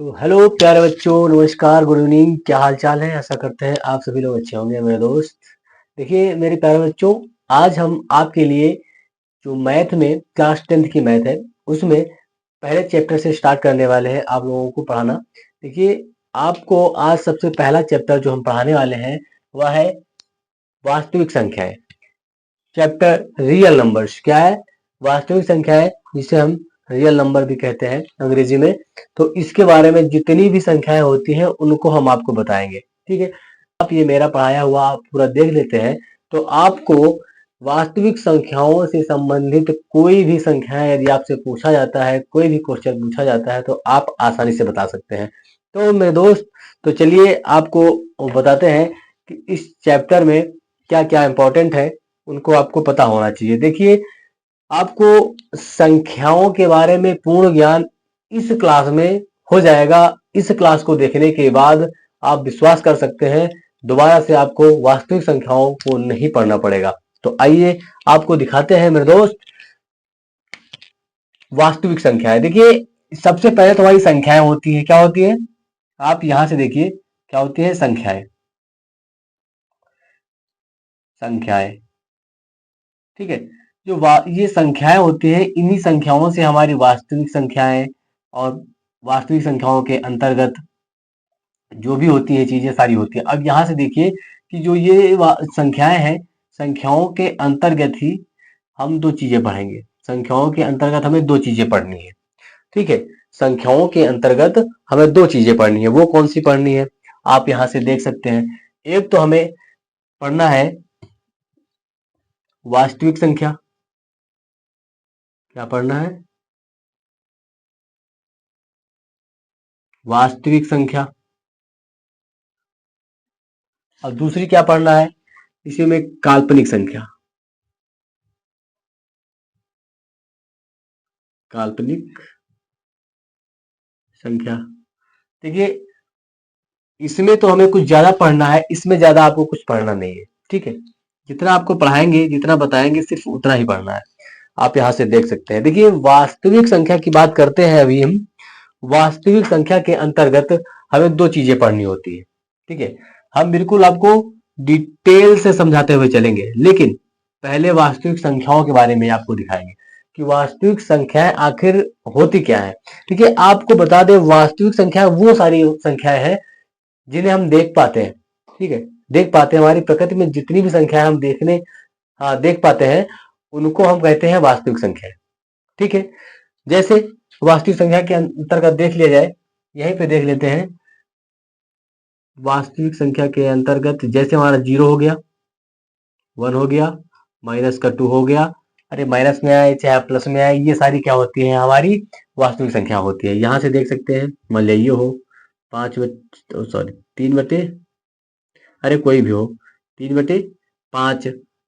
तो हेलो प्यारे बच्चों, नमस्कार, गुड इवनिंग। क्या हाल चाल है? आशा करते हैं आप सभी लोग अच्छे होंगे मेरे दोस्त। देखिए मेरे प्यारे बच्चों, आज हम आपके लिए जो मैथ में क्लास 10th की मैथ है उसमें पहले चैप्टर से स्टार्ट करने वाले हैं आप लोगों को पढ़ाना। देखिए आपको आज सबसे पहला चैप्टर जो हम पढ़ाने वाले हैं वह है वास्तविक संख्याएं। चैप्टर रियल नंबर्स क्या है? वास्तविक संख्याएं, जिसे हम रियल नंबर भी कहते हैं अंग्रेजी में। तो इसके बारे में जितनी भी संख्याएं होती हैं उनको हम आपको बताएंगे। ठीक है, आप ये मेरा पढ़ाया हुआ आप पूरा देख लेते हैं तो आपको वास्तविक संख्याओं से संबंधित कोई भी संख्याएं यदि आपसे पूछा जाता है, कोई भी क्वेश्चन पूछा जाता है तो आप आसानी से बता सकते हैं। तो मेरे दोस्त, तो चलिए आपको बताते हैं कि इस चैप्टर में क्या क्या इंपॉर्टेंट है, उनको आपको पता होना चाहिए। देखिए आपको संख्याओं के बारे में पूर्ण ज्ञान इस क्लास में हो जाएगा। इस क्लास को देखने के बाद आप विश्वास कर सकते हैं दोबारा से आपको वास्तविक संख्याओं को नहीं पढ़ना पड़ेगा। तो आइए आपको दिखाते हैं मेरे दोस्त वास्तविक संख्याएं। देखिए सबसे पहले तो हमारी संख्याएं होती है, क्या होती है? आप यहां से देखिए क्या होती है, संख्याएं। संख्याएं, ठीक है। ये संख्याएं होती हैं, इन्हीं संख्याओं से हमारी वास्तविक संख्याएं और वास्तविक संख्याओं के अंतर्गत जो भी होती है चीजें सारी होती है। अब यहाँ से देखिए कि जो ये संख्याएं हैं, संख्याओं के अंतर्गत ही हम दो चीजें पढ़ेंगे। संख्याओं के अंतर्गत हमें दो चीजें पढ़नी है, ठीक है। संख्याओं के अंतर्गत हमें दो चीजें पढ़नी है। वो कौन सी पढ़नी है? आप यहाँ से देख सकते हैं। एक तो हमें पढ़ना है वास्तविक संख्या। क्या पढ़ना है? वास्तविक संख्या। और दूसरी क्या पढ़ना है? इसी में काल्पनिक संख्या। काल्पनिक संख्या। देखिए इसमें तो हमें कुछ ज्यादा पढ़ना है, इसमें ज्यादा आपको कुछ पढ़ना नहीं है, ठीक है। जितना आपको पढ़ाएंगे, जितना बताएंगे, सिर्फ उतना ही पढ़ना है। आप यहाँ से देख सकते हैं। देखिए वास्तविक संख्या की बात करते हैं अभी हम। वास्तविक संख्या के अंतर्गत हमें दो चीजें पढ़नी होती है, ठीक है। हम बिल्कुल आपको डिटेल से समझाते हुए चलेंगे, लेकिन पहले वास्तविक संख्याओं के बारे में आपको दिखाएंगे कि वास्तविक संख्याएं आखिर होती क्या है। देखिए आपको बता दें, वास्तविक संख्या वो सारी संख्याएं हैं जिन्हें हम देख पाते हैं, ठीक है। देख पाते हैं, हमारी प्रकृति में जितनी भी संख्याएं हम देख पाते हैं उनको हम कहते हैं वास्तविक संख्या, ठीक है। जैसे वास्तविक संख्या के अंतर्गत देख लिया जाए, यहीं पे देख लेते हैं। वास्तविक संख्या के अंतर्गत जैसे हमारा 0 हो गया, 1 हो गया, माइनस का 2 हो गया। अरे माइनस में आए चाहे प्लस में आए, ये सारी क्या होती है? हमारी वास्तविक संख्या होती है। यहाँ से देख सकते हैं, मान लिया ये हो 3 बटे, अरे कोई भी हो 3/5,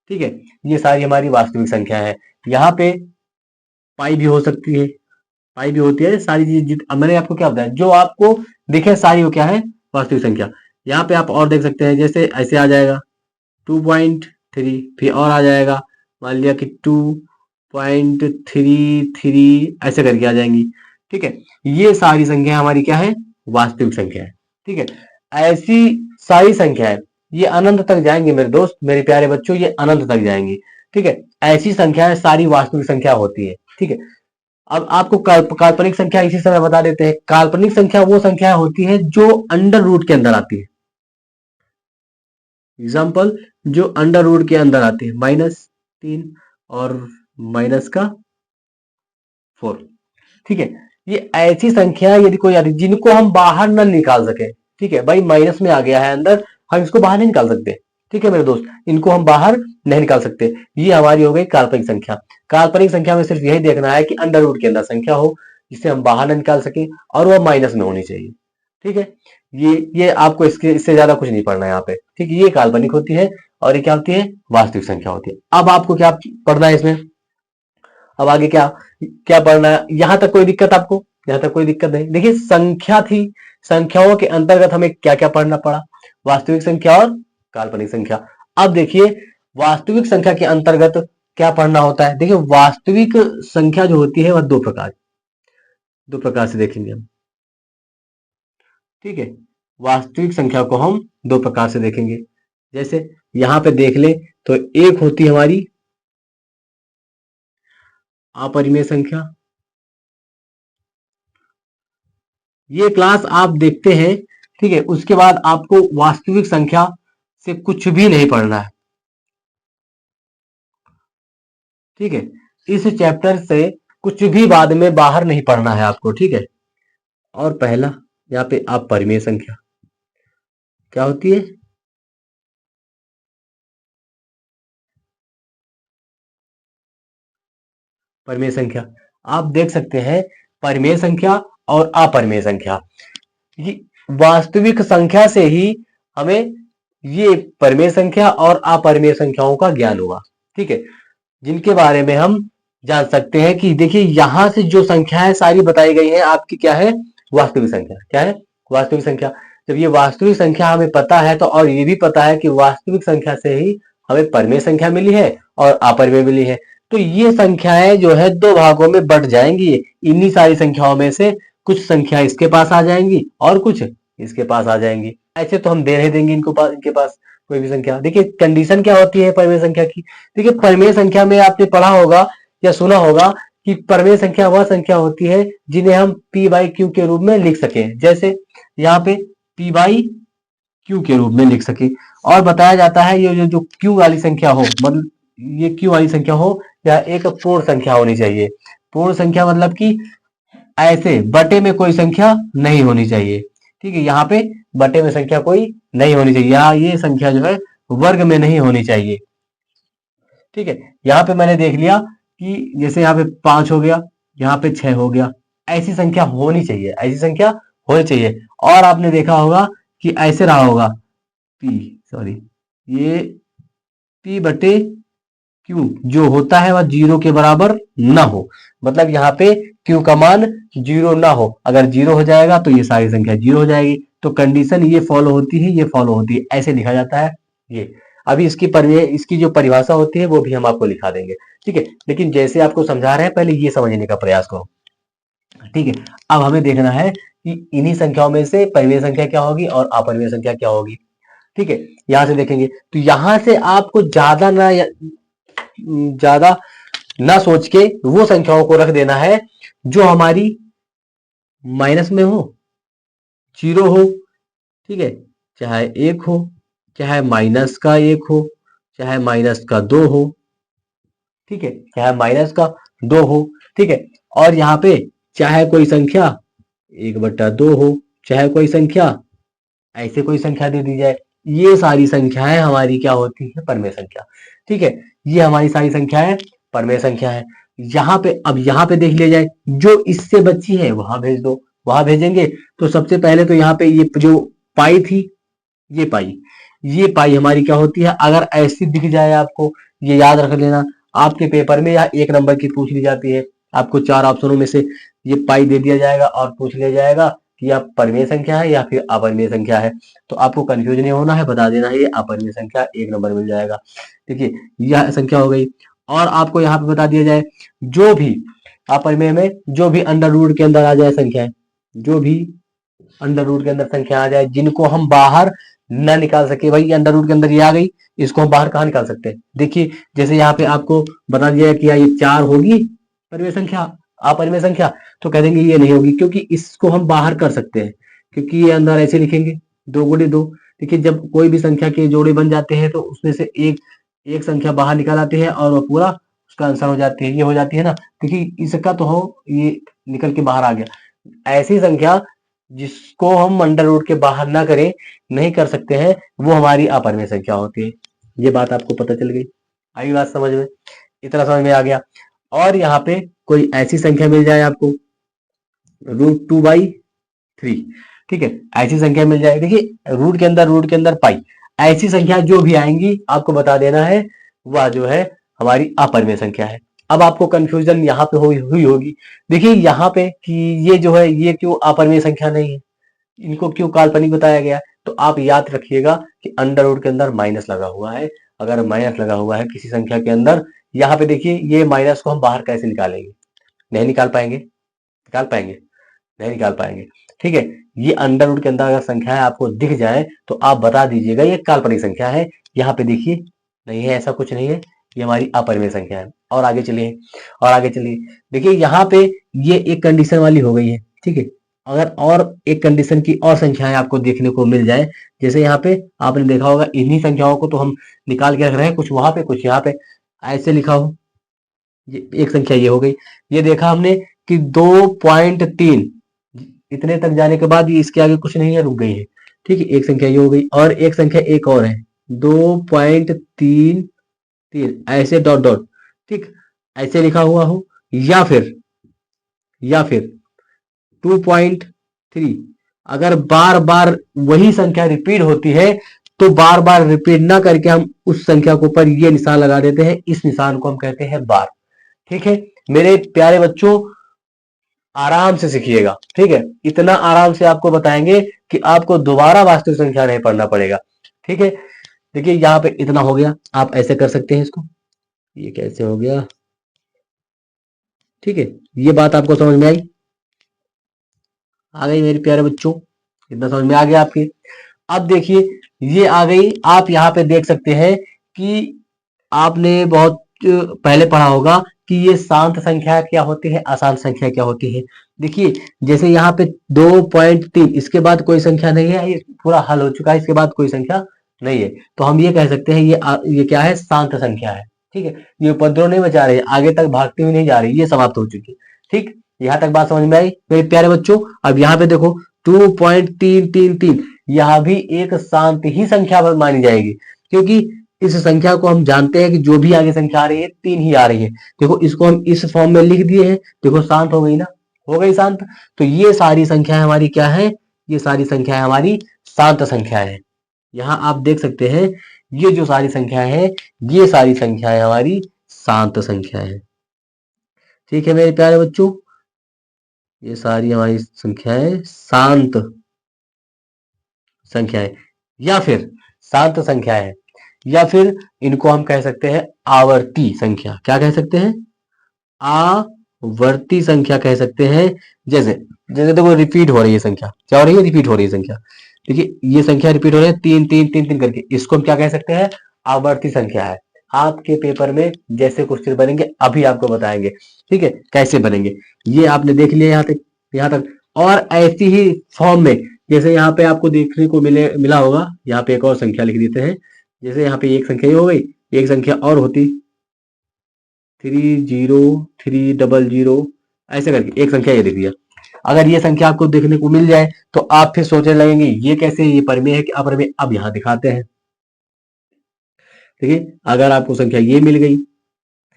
ठीक है। ये सारी हमारी वास्तविक संख्या है। यहाँ पे पाई भी हो सकती है, पाई भी होती है। सारी चीज अब मैंने आपको क्या बताया, जो आपको दिखे सारी वो क्या है? वास्तविक संख्या। यहाँ पे आप और देख सकते हैं, जैसे ऐसे आ जाएगा 2.3, फिर और आ जाएगा, मान लिया कि 2.33, ऐसे करके आ जाएंगी, ठीक है। ये सारी संख्या हमारी क्या है? वास्तविक संख्या है, ठीक है। ऐसी सारी संख्याएं ये अनंत तक जाएंगे मेरे दोस्त, मेरे प्यारे बच्चों, ये अनंत तक जाएंगी, ठीक है। ऐसी संख्याएं सारी वास्तविक संख्या होती है, ठीक है। अब आपको काल्पनिक संख्या इसी समय बता देते हैं। काल्पनिक संख्या वो संख्या होती है जो अंडर रूट के अंदर आती है। एग्जाम्पल, जो अंडर रूट के अंदर आती है, -3 और -4, ठीक है। ये ऐसी संख्या यदि कोई आती जिनको हम बाहर न निकाल सके, ठीक है। भाई माइनस में आ गया है अंदर, हम इसको बाहर नहीं निकाल सकते, ठीक है मेरे दोस्त, इनको हम बाहर नहीं निकाल सकते। ये हमारी हो गई काल्पनिक संख्या। काल्पनिक संख्या में सिर्फ यही देखना है कि अंडर रूट के अंदर संख्या हो जिसे हम बाहर न निकाल सके और वह माइनस में होनी चाहिए, ठीक है। ये आपको इससे ज्यादा कुछ नहीं पढ़ना है यहाँ पे, ठीक है। ये काल्पनिक होती है और ये क्या होती है? वास्तविक संख्या होती है। अब आपको क्या पढ़ना है इसमें? अब आगे क्या क्या पढ़ना है? यहां तक कोई दिक्कत आपको? यहां तक कोई दिक्कत नहीं? देखिए संख्या थी, संख्याओं के अंतर्गत हमें क्या क्या पढ़ना पड़ा? वास्तविक संख्या और काल्पनिक संख्या। अब देखिए वास्तविक संख्या के अंतर्गत क्या पढ़ना होता है। देखिए वास्तविक संख्या जो होती है वह दो प्रकार से देखेंगे हम। ठीक है। वास्तविक संख्या को हम दो प्रकार से देखेंगे। जैसे यहाँ पे देख ले तो एक होती है हमारी अपरिमेय संख्या। ये क्लास आप देखते हैं, ठीक है। उसके बाद आपको वास्तविक संख्या से कुछ भी नहीं पढ़ना है, ठीक है। इस चैप्टर से कुछ भी बाद में बाहर नहीं पढ़ना है आपको, ठीक है। और पहला यहाँ पे आप परिमेय संख्या क्या होती है? परिमेय संख्या आप देख सकते हैं, परिमेय संख्या और अपरिमेय संख्या, ये वास्तविक संख्या से ही हमें ये परिमेय संख्या और अपरिमेय संख्याओं का ज्ञान हुआ, ठीक है। जिनके बारे में हम जान सकते हैं कि देखिए यहां से जो संख्याएं सारी बताई गई है आपकी क्या है? वास्तविक संख्या। क्या है? वास्तविक संख्या। जब ये वास्तविक संख्या हमें पता है तो और ये भी पता है कि वास्तविक संख्या से ही हमें परिमेय संख्या मिली है और अपरिमेय मिली है, तो ये संख्याएं जो है दो भागों में बट जाएंगी। इन्हीं सारी संख्याओं में से कुछ संख्या इसके पास आ जाएंगी और कुछ इसके पास आ जाएंगी। ऐसे तो हम दे नहीं देंगे इनके पास कोई भी संख्या। देखिए कंडीशन क्या होती है परिमेय संख्या की? देखिए परिमेय संख्या में आपने पढ़ा होगा या सुना होगा कि परिमेय संख्या वह संख्या होती है जिन्हें हम p बाई क्यू के रूप में लिख सके। जैसे यहाँ पे p बाई क्यू के रूप में लिख सके। और बताया जाता है ये जो क्यू वाली संख्या हो, मतलब ये क्यू वाली संख्या हो या एक पूर्ण संख्या होनी चाहिए। पूर्ण संख्या मतलब कि ऐसे बटे में कोई संख्या नहीं होनी चाहिए, ठीक है। यहाँ पे बटे में संख्या कोई नहीं होनी चाहिए, यहाँ ये संख्या जो है वर्ग में नहीं होनी चाहिए, ठीक है। यहाँ पे मैंने देख लिया कि जैसे यहाँ पे 5 हो गया, यहाँ पे 6 हो गया, ऐसी संख्या होनी चाहिए, ऐसी संख्या होनी चाहिए। और आपने देखा होगा कि ऐसे रहा होगा पी, सॉरी, ये पी बटे क्यू जो होता है वह जीरो के बराबर ना हो, मतलब यहाँ पे क्यू का मान जीरो ना हो। अगर जीरो हो जाएगा तो ये सारी संख्या जीरो हो जाएगी। तो कंडीशन ये फॉलो होती है, ये फॉलो होती है, ऐसे लिखा जाता है ये। अभी इसकी जो परिभाषा होती है वो भी हम आपको लिखा देंगे, ठीक है। लेकिन जैसे आपको समझा रहे हैं पहले ये समझने का प्रयास करो, ठीक है। अब हमें देखना है कि इन्हीं संख्याओं में से परिमेय संख्या क्या होगी और अपरिमेय संख्या क्या होगी, ठीक है। यहां से देखेंगे तो यहां से आपको ज्यादा ना सोच के वो संख्याओं को रख देना है जो हमारी माइनस में हो, जीरो हो, ठीक है। चाहे एक हो, चाहे माइनस का एक हो, चाहे माइनस का दो हो, ठीक है, चाहे माइनस का दो हो, ठीक है। और यहाँ पे चाहे कोई संख्या 1/2 हो, चाहे कोई संख्या ऐसे कोई संख्या दे दी जाए, ये सारी संख्याएं हमारी क्या होती है? परिमेय संख्या, ठीक है। ये हमारी सारी संख्याएं परिमेय संख्या है। यहाँ पे अब यहाँ पे देख लिया जाए, जो इससे बची है वहां भेज दो, वहां भेजेंगे तो सबसे पहले तो यहाँ पे ये जो पाई थी, ये पाई हमारी क्या होती है? अगर ऐसी दिख जाए आपको, ये याद रख लेना, आपके पेपर में या 1 नंबर की पूछ ली जाती है, आपको 4 ऑप्शनों में से ये पाई दे दिया जाएगा और पूछ लिया जाएगा कि यह परिमेय संख्या है या फिर अपरिमेय संख्या है। तो आपको कंफ्यूज नहीं होना है, बता देना है ये अपरिमेय संख्या, 1 नंबर मिल जाएगा, देखिए यह संख्या हो गई। और आपको यहाँ पे बता दिया जाए जो भी अपरिमेय में जो भी अंडर रूट के अंदर आ जाए संख्या, जो भी अंडर रूट के अंदर संख्या आ जाए जिनको हम बाहर ना निकाल सके, भाई अंडर रूट के अंदर ये आ गई, इसको हम बाहर कहाँ निकाल सकते हैं? देखिए जैसे यहाँ पे आपको बता दिया कि ये 4 होगी परिमेय संख्या, अपरिमेय संख्या, तो कह देंगे ये नहीं होगी क्योंकि इसको हम बाहर कर सकते हैं, क्योंकि ये अंदर ऐसे लिखेंगे 2 × 2। देखिए जब कोई भी संख्या के जोड़े बन जाते हैं तो उसमें से एक संख्या बाहर निकाल आती है और वो पूरा उसका आंसर हो जाती है, ये हो जाती है ना, क्योंकि इसका तो हो ये निकल के बाहर आ गया। ऐसी संख्या जिसको हम अंडर रूट के बाहर ना करें, नहीं कर सकते हैं, वो हमारी अपरिमेय संख्या होती है। ये बात आपको पता चल गई, आई बात समझ में? इतना समझ में आ गया। और यहाँ पे कोई ऐसी संख्या मिल जाए आपको √2/3, ठीक है, ऐसी संख्या मिल जाए, देखिए रूट के अंदर पाई, ऐसी संख्या जो भी आएंगी आपको बता देना है वह जो है हमारी अपरिमेय संख्या है। अब आपको कंफ्यूजन यहाँ पे हुई होगी, देखिए यहाँ पे कि ये जो है ये क्यों अपरिमेय संख्या नहीं है, इनको क्यों काल्पनिक बताया गया? तो आप याद रखिएगा कि अंडर रूट के अंदर माइनस लगा हुआ है। अगर माइनस लगा हुआ है किसी संख्या के अंदर, यहाँ पे देखिए ये माइनस को हम बाहर कैसे निकालेंगे? नहीं निकाल पाएंगे, निकाल पाएंगे? नहीं निकाल पाएंगे। ठीक है, ये अंडर रूट के अंदर अगर संख्या आपको दिख जाए तो आप बता दीजिएगा ये काल्पनिक संख्या है। यहाँ पे देखिए नहीं है, ऐसा कुछ नहीं है, ये हमारी अपरिमेय संख्या है। और आगे चलिए, और आगे चलिए, देखिए यहाँ पे ये एक कंडीशन वाली हो गई है। ठीक है, अगर और एक कंडीशन की और संख्याएं आपको देखने को मिल जाए, जैसे यहाँ पे आपने देखा होगा इन्हीं संख्याओं को तो हम निकाल के रख रहे हैं, कुछ वहां पे कुछ यहाँ पे, ऐसे लिखा हो, ये एक संख्या ये हो गई। ये देखा हमने कि 2.3, इतने तक जाने के बाद ये इसके आगे कुछ नहीं है, रुक गई है। ठीक है, एक संख्या ये हो गई, और एक संख्या एक और है 2.33, ऐसे डॉट डॉट, ठीक, ऐसे लिखा हुआ हो, या फिर 2.3। अगर बार बार वही संख्या रिपीट होती है तो बार बार रिपीट ना करके हम उस संख्या के ऊपर ये निशान लगा देते हैं, इस निशान को हम कहते हैं बार। ठीक है मेरे प्यारे बच्चों, आराम से सीखिएगा। ठीक है, इतना आराम से आपको बताएंगे कि आपको दोबारा वास्तविक संख्या नहीं पढ़ना पड़ेगा। ठीक है, देखिए यहाँ पे इतना हो गया, आप ऐसे कर सकते हैं इसको, ये कैसे हो गया। ठीक है, ये बात आपको समझ में आई, आ गई मेरे प्यारे बच्चों, इतना समझ में आ गया आपके। अब देखिए ये आ गई, आप यहाँ पे देख सकते हैं कि आपने बहुत पहले पढ़ा होगा कि ये शांत संख्या क्या होती है, अशांत संख्या क्या होती है। देखिए जैसे यहाँ पे 2.3, इसके बाद कोई संख्या नहीं है, ये पूरा हल हो चुका है, इसके बाद कोई संख्या नहीं है, तो हम ये कह सकते हैं ये क्या है, शांत संख्या है। ठीक है, ये उपद्रव नहीं मचा रही है, आगे तक भागती हुई नहीं जा रही, ये समाप्त हो चुकी है। ठीक, यहाँ तक बात समझ में आई मेरे प्यारे बच्चों। अब यहाँ पे देखो 2.333, यह भी एक शांत ही संख्या मानी जाएगी, क्योंकि इस संख्या को हम जानते हैं कि जो भी आगे संख्या आ रही है 3 ही आ रही है। देखो इसको हम इस फॉर्म में लिख दिए हैं, देखो शांत हो गई ना, हो गई शांत। तो ये सारी संख्याएं हमारी क्या है, ये सारी संख्याएं हमारी शांत संख्याएं हैं। यहाँ आप देख सकते हैं ये जो सारी संख्याएं हैं, ये सारी संख्याएं हमारी शांत संख्याएं हैं। ठीक है मेरे प्यारे बच्चों, ये सारी हमारी संख्याएं शांत संख्याएं, या फिर शांत संख्याएं, या फिर इनको हम कह सकते हैं आवर्ती संख्या। क्या कह सकते हैं, आवर्ती संख्या कह सकते हैं। जैसे जैसे देखो रिपीट हो रही है संख्या, क्या हो रही है, रिपीट हो रही है संख्या। देखिए ये संख्या रिपीट हो रही है 3 3 3 3 करके, इसको हम क्या कह सकते हैं, आवर्ती संख्या है। आपके पेपर में जैसे क्वेश्चन बनेंगे अभी आपको बताएंगे। ठीक है, कैसे बनेंगे ये आपने देख लिया यहाँ तक, यहाँ तक। और ऐसी ही फॉर्म में जैसे यहाँ पे आपको देखने को मिला होगा, यहाँ पे एक और संख्या लिख देते हैं। जैसे यहाँ पे एक संख्या ये हो गई, एक संख्या और होती 30300, ऐसे करके एक संख्या ये लिख दिया। अगर ये संख्या आपको देखने को मिल जाए तो आप फिर सोचने लगेंगे ये कैसे, ये परिमेय है कि अपरिमेय। अब यहाँ दिखाते हैं। देखिए अगर आपको संख्या ये मिल गई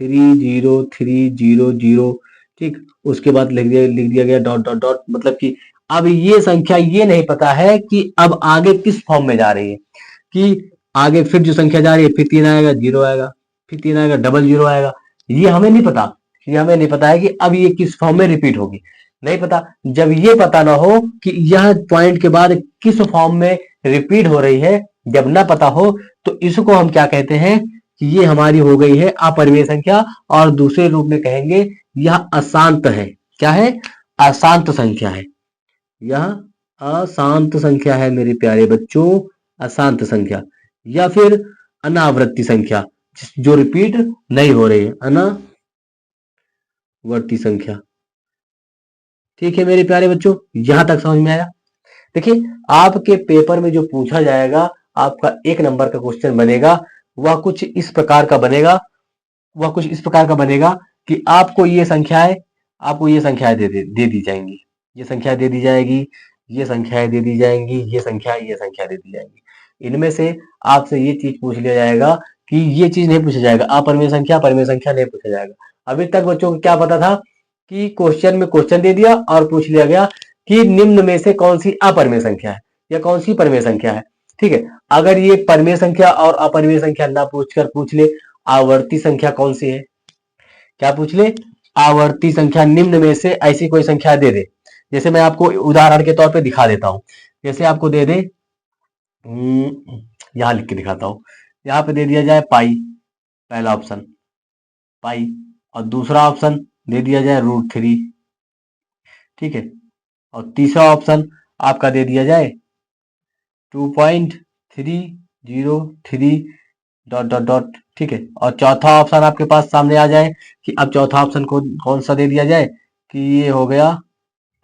30300, ठीक, उसके बाद लिख दिया गया डॉट डॉट डॉट, मतलब कि अब ये संख्या ये नहीं पता है कि अब आगे किस फॉर्म में जा रही है, कि आगे फिर जो संख्या जा रही है फिर 3 आएगा, 0 आएगा, फिर 3 आएगा, डबल 0 आएगा। ये हमें नहीं पता, ये हमें नहीं पता है कि अब ये किस फॉर्म में रिपीट होगी, नहीं पता। जब ये पता ना हो कि यह पॉइंट के बाद किस फॉर्म में रिपीट हो रही है, जब ना पता हो तो इसको हम क्या कहते हैं कि ये हमारी हो गई है अपरिमेय संख्या, और दूसरे रूप में कहेंगे यह अशांत है। क्या है, अशांत संख्या है, यह अशांत संख्या है मेरे प्यारे बच्चों, अशांत संख्या। या फिर अनावृत्ति संख्या, जो रिपीट नहीं हो रही है, अनावर्ती संख्या। ठीक है मेरे प्यारे बच्चों, यहां तक समझ में आया। देखिए आपके पेपर में जो पूछा जाएगा, आपका 1 नंबर का क्वेश्चन बनेगा, वह कुछ इस प्रकार का बनेगा, वह कुछ इस प्रकार का बनेगा कि आपको ये संख्याएं दे दी जाएंगी, ये संख्या दे दी जाएगी, ये संख्याएं दे दी जाएंगी, ये संख्या दे दी जाएंगी। इनमें से आपसे ये चीज पूछ लिया जाएगा कि ये चीज नहीं पूछा जाएगा, अपरिमेय संख्या परिमेय संख्या नहीं पूछा जाएगा। अभी तक बच्चों को क्या पता था कि क्वेश्चन में क्वेश्चन दे दिया और पूछ लिया गया कि निम्न में से कौन सी अपरिमेय संख्या है या कौन सी परिमेय संख्या है। ठीक है, अगर ये परिमेय संख्या और अपरिमेय संख्या ना पूछकर पूछ ले आवर्ती संख्या कौन सी है, क्या पूछ ले, आवर्ती संख्या, निम्न में से ऐसी कोई संख्या दे दे। जैसे मैं आपको उदाहरण के तौर पे दिखा देता हूं, जैसे आपको दे दे, यहां लिख के दिखाता हूं, यहाँ पे दे दिया जाए पाई, पहला ऑप्शन पाई, और दूसरा ऑप्शन दे दिया जाए √3। ठीक है, और तीसरा ऑप्शन आपका दे दिया जाए 2.303 डॉट डॉट डॉट, ठीक है। और चौथा ऑप्शन आपके पास सामने आ जाए कि अब चौथा ऑप्शन को कौन सा दे दिया जाए कि ये हो गया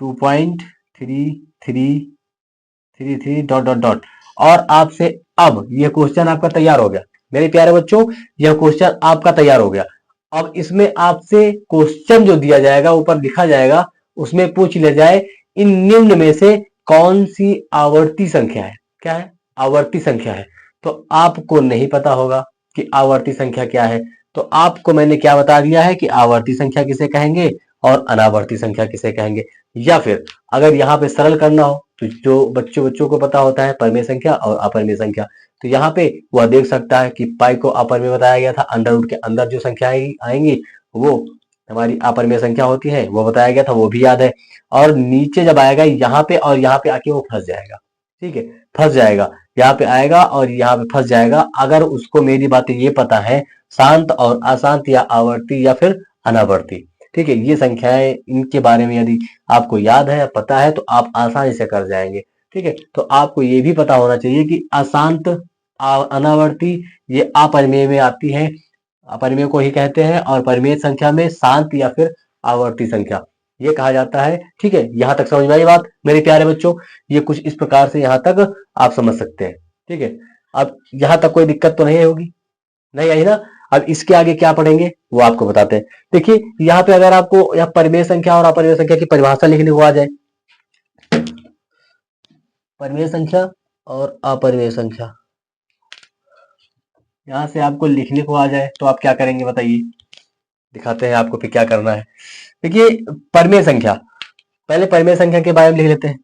2.3333 डॉट डॉट डॉट। और आपसे अब ये क्वेश्चन आपका तैयार हो गया मेरे प्यारे बच्चों, यह क्वेश्चन आपका तैयार हो गया। अब इसमें आपसे क्वेश्चन जो दिया जाएगा ऊपर लिखा जाएगा, उसमें पूछ लिया जाए इन निम्न में से कौन सी आवर्ती संख्या है। क्या है? आवर्ती संख्या है। तो आपको नहीं पता होगा कि आवर्ती संख्या क्या है, तो आपको मैंने क्या बता दिया है कि आवर्ती संख्या किसे कहेंगे और अनावर्ती संख्या किसे कहेंगे। या फिर अगर यहाँ पे सरल करना हो तो जो बच्चों को पता होता है परिमेय संख्या और अपरिमेय संख्या, तो यहाँ पे वह देख सकता है कि पाई को अपरिमेय बताया गया था, अंडर रूट के अंदर जो संख्याएं आएंगी वो हमारी अपरिमेय संख्या होती है, वो बताया गया था, वो भी याद है। और नीचे जब आएगा यहाँ पे और यहाँ पे आके वो फंस जाएगा, ठीक है, फंस जाएगा, यहाँ पे आएगा और यहाँ पे फंस जाएगा। अगर उसको मेरी बातें ये पता है शांत और अशांत या आवर्ती या फिर अनावर्ती, ठीक है, ये संख्याएं इनके बारे में यदि आपको याद है या पता है तो आप आसानी से कर जाएंगे, ठीक है। तो आपको ये भी पता होना चाहिए कि अशांत अनावर्ती ये अपरिमेय में आती है, अपरिमेय को ही कहते हैं, और परिमेय संख्या में शांत या फिर आवर्ती संख्या ये कहा जाता है, ठीक है। यहाँ तक समझ में आई बात मेरे प्यारे बच्चों? ये कुछ इस प्रकार से यहाँ तक आप समझ सकते हैं, ठीक है। अब यहाँ तक कोई दिक्कत तो नहीं होगी, नहीं आई ना? अब इसके आगे क्या पढ़ेंगे वो आपको बताते हैं। देखिए यहाँ पे अगर आपको यहाँ परिमेय संख्या और अपरिमेय संख्या की परिभाषा लिखने को आ जाए, परिमेय संख्या और अपरिमेय संख्या यहाँ से आपको लिखने को आ जाए तो आप क्या करेंगे बताइए, दिखाते हैं आपको फिर क्या करना है। देखिए परिमेय संख्या, पहले परिमेय संख्या के बारे में लिख लेते हैं,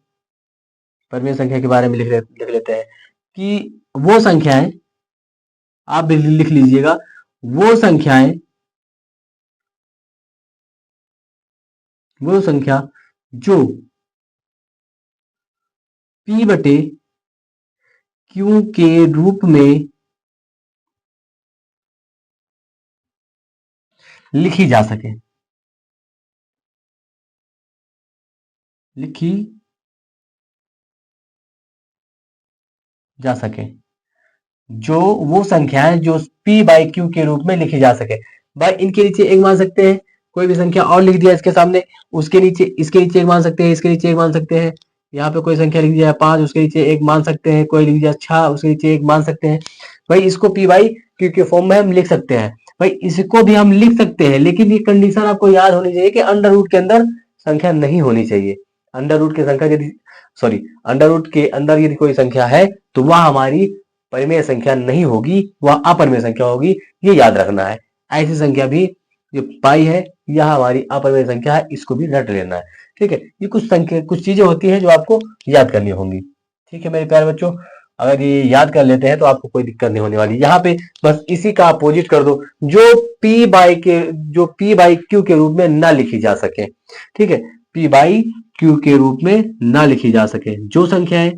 परिमेय संख्या के बारे में लिख लेते हैं कि वो संख्याएं, आप भी लिख लीजिएगा, वो संख्याएं, वो संख्या जो p बटे q के रूप में लिखी जा सके, लिखी जा सके, जो वो संख्याएं जो p बाई क्यू के रूप में लिखी जा सके। भाई इनके नीचे एक मान सकते हैं, कोई भी संख्या और लिख दिया इसके सामने, उसके नीचे इसके नीचे एक मान सकते हैं, इसके नीचे एक मान सकते हैं, यहाँ पे कोई संख्या लिख दिया 5, उसके नीचे एक मान सकते हैं, कोई लिख दिया 6, उसके नीचे एक मान सकते हैं। भाई इसको p बाई क्यू के फॉर्म में हम लिख सकते हैं, भाई इसको भी हम लिख सकते हैं, लेकिन ये कंडीशन आपको याद होनी चाहिए कि अंडर रूट के अंदर संख्या नहीं होनी चाहिए। अंडर रूट की संख्या यदि अंडर रूट के अंदर यदि कोई संख्या है तो वह हमारी परिमेय संख्या नहीं होगी, वह अपरिमेय संख्या होगी, ये याद रखना है। ऐसी संख्या भी जो पाई है यह हमारी अपरिमेय संख्या है, इसको भी रट लेना है, ठीक है। ये कुछ चीजें होती हैं जो आपको याद करनी होंगी, ठीक है मेरे प्यारे बच्चों। अगर ये याद कर लेते हैं तो आपको कोई दिक्कत नहीं होने वाली। यहाँ पे बस इसी का अपोजिट कर दो, जो p बाई क्यू के रूप में ना लिखी जा सके, ठीक है, p बाई क्यू के रूप में ना लिखी जा सके, जो संख्याएं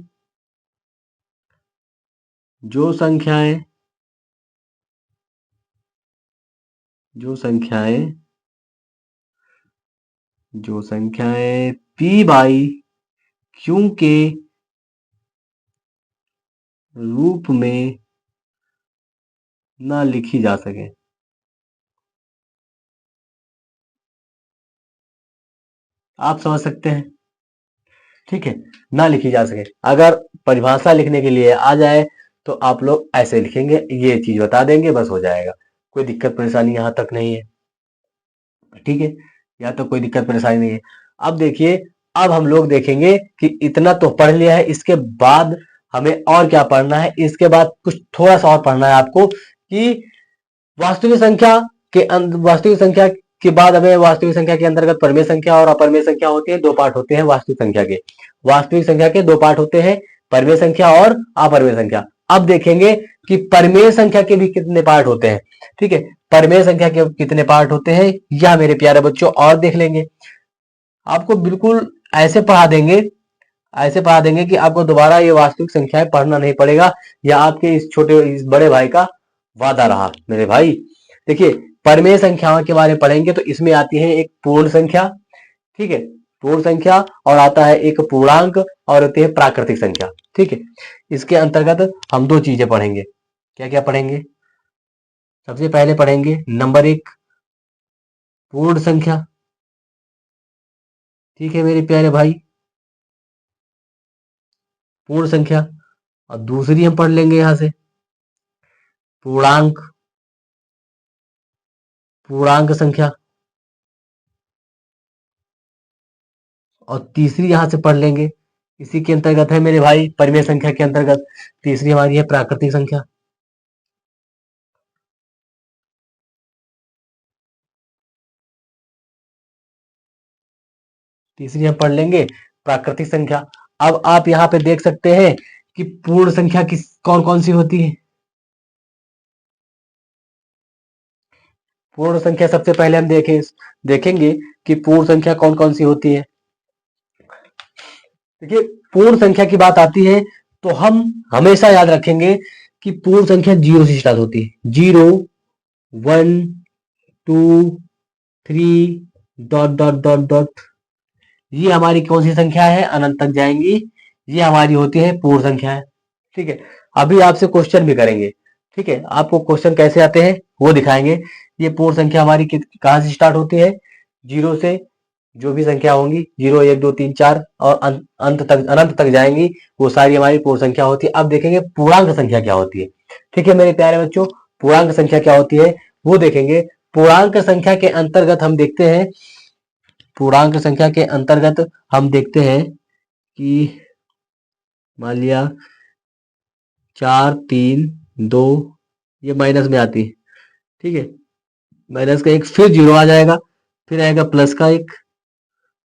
जो संख्याएं जो संख्याएं जो संख्याएं p बाई क्यू के रूप में ना लिखी जा सके, आप समझ सकते हैं, ठीक है, ना लिखी जा सके। अगर परिभाषा लिखने के लिए आ जाए तो आप लोग ऐसे लिखेंगे, ये चीज बता देंगे, बस हो जाएगा, कोई दिक्कत परेशानी यहाँ तक नहीं है, ठीक है, यहाँ तो कोई दिक्कत परेशानी नहीं है। अब देखिए, अब हम लोग देखेंगे कि इतना तो पढ़ लिया है, इसके बाद हमें और क्या पढ़ना है, इसके बाद कुछ थोड़ा सा और पढ़ना है आपको कि वास्तविक संख्या के बाद हमें वास्तविक संख्या के अंतर्गत परिमेय संख्या और अपरिमेय संख्या होती है, दो पार्ट होते हैं वास्तविक संख्या के। वास्तविक संख्या के दो पार्ट होते हैं, परिमेय संख्या और अपरिमेय संख्या। अब देखेंगे कि परिमेय संख्या के भी कितने पार्ट होते हैं, ठीक है, परिमेय संख्या के कितने पार्ट होते हैं या मेरे प्यारे बच्चों और देख लेंगे। आपको बिल्कुल ऐसे पढ़ा देंगे कि आपको दोबारा ये वास्तविक संख्याएं पढ़ना नहीं पड़ेगा, या आपके इस बड़े भाई का वादा रहा मेरे भाई। देखिए परिमेय संख्याओं के बारे में पढ़ेंगे तो इसमें आती है एक पूर्ण संख्या, ठीक है, पूर्ण संख्या और आता है एक पूर्णांक और होती है प्राकृतिक संख्या। ठीक है, इसके अंतर्गत हम दो चीजें पढ़ेंगे। क्या क्या पढ़ेंगे? सबसे पहले पढ़ेंगे नंबर एक पूर्ण संख्या। ठीक है मेरे प्यारे भाई, पूर्ण संख्या। और दूसरी हम पढ़ लेंगे यहां से पूर्णांक, पूर्णांक संख्या। और तीसरी यहां से पढ़ लेंगे, इसी के अंतर्गत है मेरे भाई परिमेय संख्या के अंतर्गत तीसरी हमारी है प्राकृतिक संख्या। तीसरी हम पढ़ लेंगे प्राकृतिक संख्या। अब आप यहाँ पे देख सकते हैं कि पूर्ण संख्या किस कौन कौन सी होती है। पूर्ण संख्या सबसे पहले हम देखेंगे कि पूर्ण संख्या कौन कौन सी होती है। देखिए, पूर्ण संख्या की बात आती है तो हम हमेशा याद रखेंगे कि पूर्ण संख्या जीरो से स्टार्ट होती है। Zero, one, two, three, dot dot dot dot, ये हमारी कौन सी संख्या है? अनंत तक जाएंगी, ये हमारी होती है पूर्ण संख्या है। ठीक है, अभी आपसे क्वेश्चन भी करेंगे। ठीक है, आपको क्वेश्चन कैसे आते हैं वो दिखाएंगे। ये पूर्ण संख्या हमारी कहाँ से स्टार्ट होती है? जीरो से, जो भी संख्या होंगी जीरो, एक, दो, तीन, चार और अंत तक, अनंत तक जाएंगी, वो सारी हमारी पूर्ण संख्या होती है। अब देखेंगे पूर्णांक संख्या क्या होती है। ठीक है मेरे प्यारे बच्चों, पूर्णांक संख्या क्या होती है वो देखेंगे। पूर्णांक संख्या के अंतर्गत हम देखते हैं, पूर्णांक संख्या के अंतर्गत हम देखते हैं कि मान लिया 4, 3, 2, ये माइनस में आती है। ठीक है, माइनस का एक, फिर जीरो आ जाएगा, फिर आएगा प्लस का एक,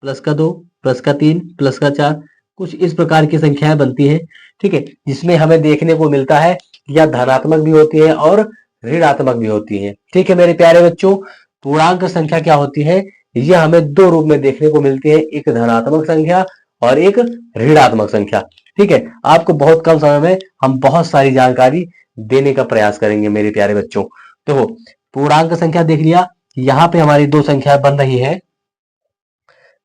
प्लस का दो, प्लस का तीन, प्लस का चार, कुछ इस प्रकार की संख्याएं बनती है। ठीक है, जिसमें हमें देखने को मिलता है या धनात्मक भी होती है और ऋणात्मक भी होती है। ठीक है मेरे प्यारे बच्चों, पूर्णांक संख्या क्या होती है? ये हमें दो रूप में देखने को मिलती है, एक धनात्मक संख्या और एक ऋणात्मक संख्या। ठीक है, आपको बहुत कम समय में हम बहुत सारी जानकारी देने का प्रयास करेंगे मेरे प्यारे बच्चों। देखो, पूर्णांक संख्या देख लिया, यहाँ पे हमारी दो संख्या बन रही है।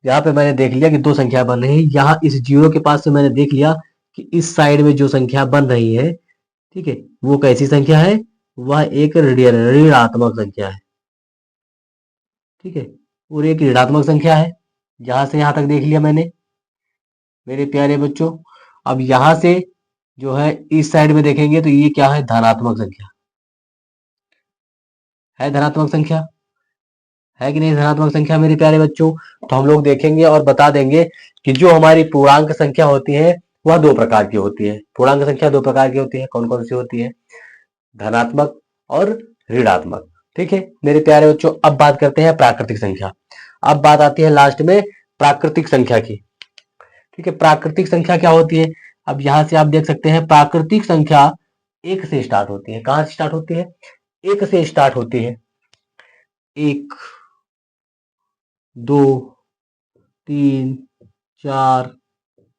यहाँ पे मैंने देख लिया कि दो संख्या बन रही है। यहाँ इस जीरो के पास से मैंने देख लिया कि इस साइड में जो संख्या बन रही है, ठीक है, वो कैसी संख्या है? वह एक ऋणात्मक संख्या है। ठीक है, और एक ऋणात्मक संख्या है। यहां से यहां तक देख लिया मैंने मेरे प्यारे बच्चों। अब यहां से जो है इस साइड में देखेंगे तो ये क्या है? धनात्मक संख्या है। धनात्मक संख्या है कि नहीं? धनात्मक संख्या मेरे प्यारे बच्चों। तो हम लोग देखेंगे और बता देंगे कि जो हमारी पूर्णांक संख्या होती है वह दो प्रकार की होती है। पूर्णांक संख्या दो प्रकार की होती है। कौन कौन सी होती है? धनात्मक और ऋणात्मक। ठीक है मेरे प्यारे बच्चों, अब बात करते हैं प्राकृतिक संख्या। अब बात आती है लास्ट में प्राकृतिक संख्या की। ठीक है, प्राकृतिक संख्या क्या होती है? अब यहां से आप देख सकते हैं प्राकृतिक संख्या एक से स्टार्ट होती है। कहां से स्टार्ट होती है? एक से स्टार्ट होती है। एक, दो, तीन, चार,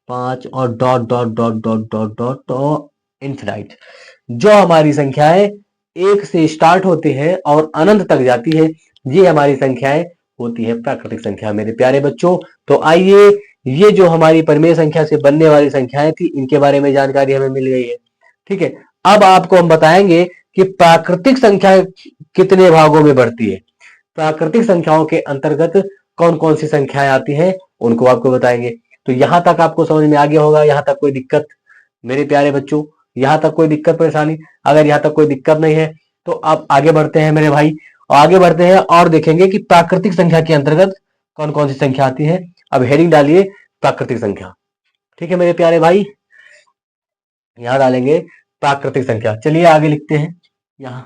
पांच और dot dot dot dot dot dot और इन्फिनाइट। जो हमारी संख्याएं एक से स्टार्ट होती है और अनंत तक जाती है, ये हमारी संख्याएं होती है प्राकृतिक संख्या मेरे प्यारे बच्चों। तो आइए, ये जो हमारी परिमेय संख्या से बनने वाली संख्याएं थी, इनके बारे में जानकारी हमें मिल गई है। ठीक है, अब आपको हम बताएंगे कि प्राकृतिक संख्या कितने भागों में बढ़ती है। प्राकृतिक संख्याओं के अंतर्गत कौन कौन सी संख्याएं आती हैं, उनको आपको बताएंगे। तो यहां तक आपको समझ में आ गया होगा। यहां तक कोई दिक्कत मेरे प्यारे बच्चों? यहां तक कोई दिक्कत परेशानी? अगर यहां तक कोई दिक्कत नहीं है तो आप आगे बढ़ते हैं मेरे भाई, और आगे बढ़ते हैं और देखेंगे कि प्राकृतिक संख्या के अंतर्गत कौन कौन सी संख्या आती है। अब हेडिंग डालिए प्राकृतिक संख्या। ठीक है मेरे प्यारे भाई, यहां डालेंगे प्राकृतिक संख्या। चलिए आगे लिखते हैं यहां।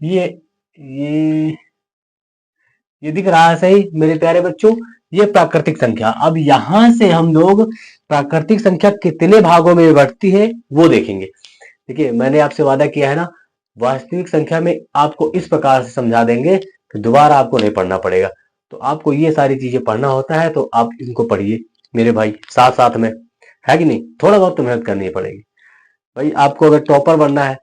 ये ये ये दिख रहा है सही मेरे प्यारे बच्चों? ये प्राकृतिक संख्या। अब यहां से हम लोग प्राकृतिक संख्या कितने भागों में बढ़ती है वो देखेंगे। देखिए, मैंने आपसे वादा किया है ना, वास्तविक संख्या में आपको इस प्रकार से समझा देंगे कि दोबारा आपको नहीं पढ़ना पड़ेगा। तो आपको ये सारी चीजें पढ़ना होता है तो आप इनको पढ़िए। मेरे भाई, साथ साथ में, है कि नहीं? थोड़ा बहुत तो मेहनत करनी पड़ेगी भाई। आपको अगर टॉपर बनना है,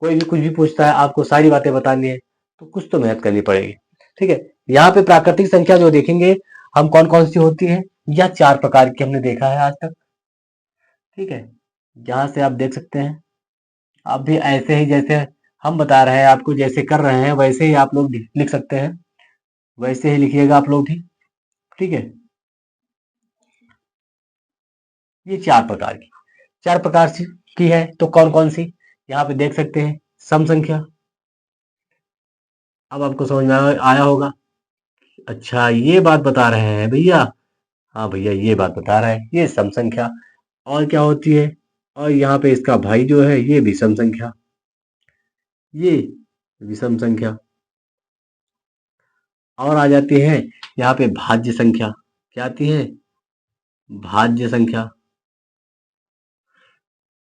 कोई भी कुछ भी पूछता है, आपको सारी बातें बतानी है, तो कुछ तो मेहनत करनी पड़ेगी। ठीक है, यहाँ पे प्राकृतिक संख्या जो देखेंगे हम कौन कौन सी होती है, या 4 प्रकार की हमने देखा है आज तक। ठीक है, यहाँ से आप देख सकते हैं। आप भी ऐसे ही, जैसे हम बता रहे हैं आपको, जैसे कर रहे हैं वैसे ही आप लोग लिख सकते हैं, वैसे ही लिखिएगा आप लोग भी। ठीक है, ये 4 प्रकार की, 4 प्रकार की है, तो कौन कौन सी, यहाँ पे देख सकते हैं। सम संख्या, अब आपको समझ में आया होगा। अच्छा, ये बात बता रहे हैं भैया। हाँ भैया, ये बात बता रहे हैं, ये सम संख्या। और क्या होती है? और यहाँ पे इसका भाई जो है, ये विषम संख्या, ये विषम संख्या। और आ जाती है यहाँ पे भाज्य संख्या। क्या आती है? भाज्य संख्या।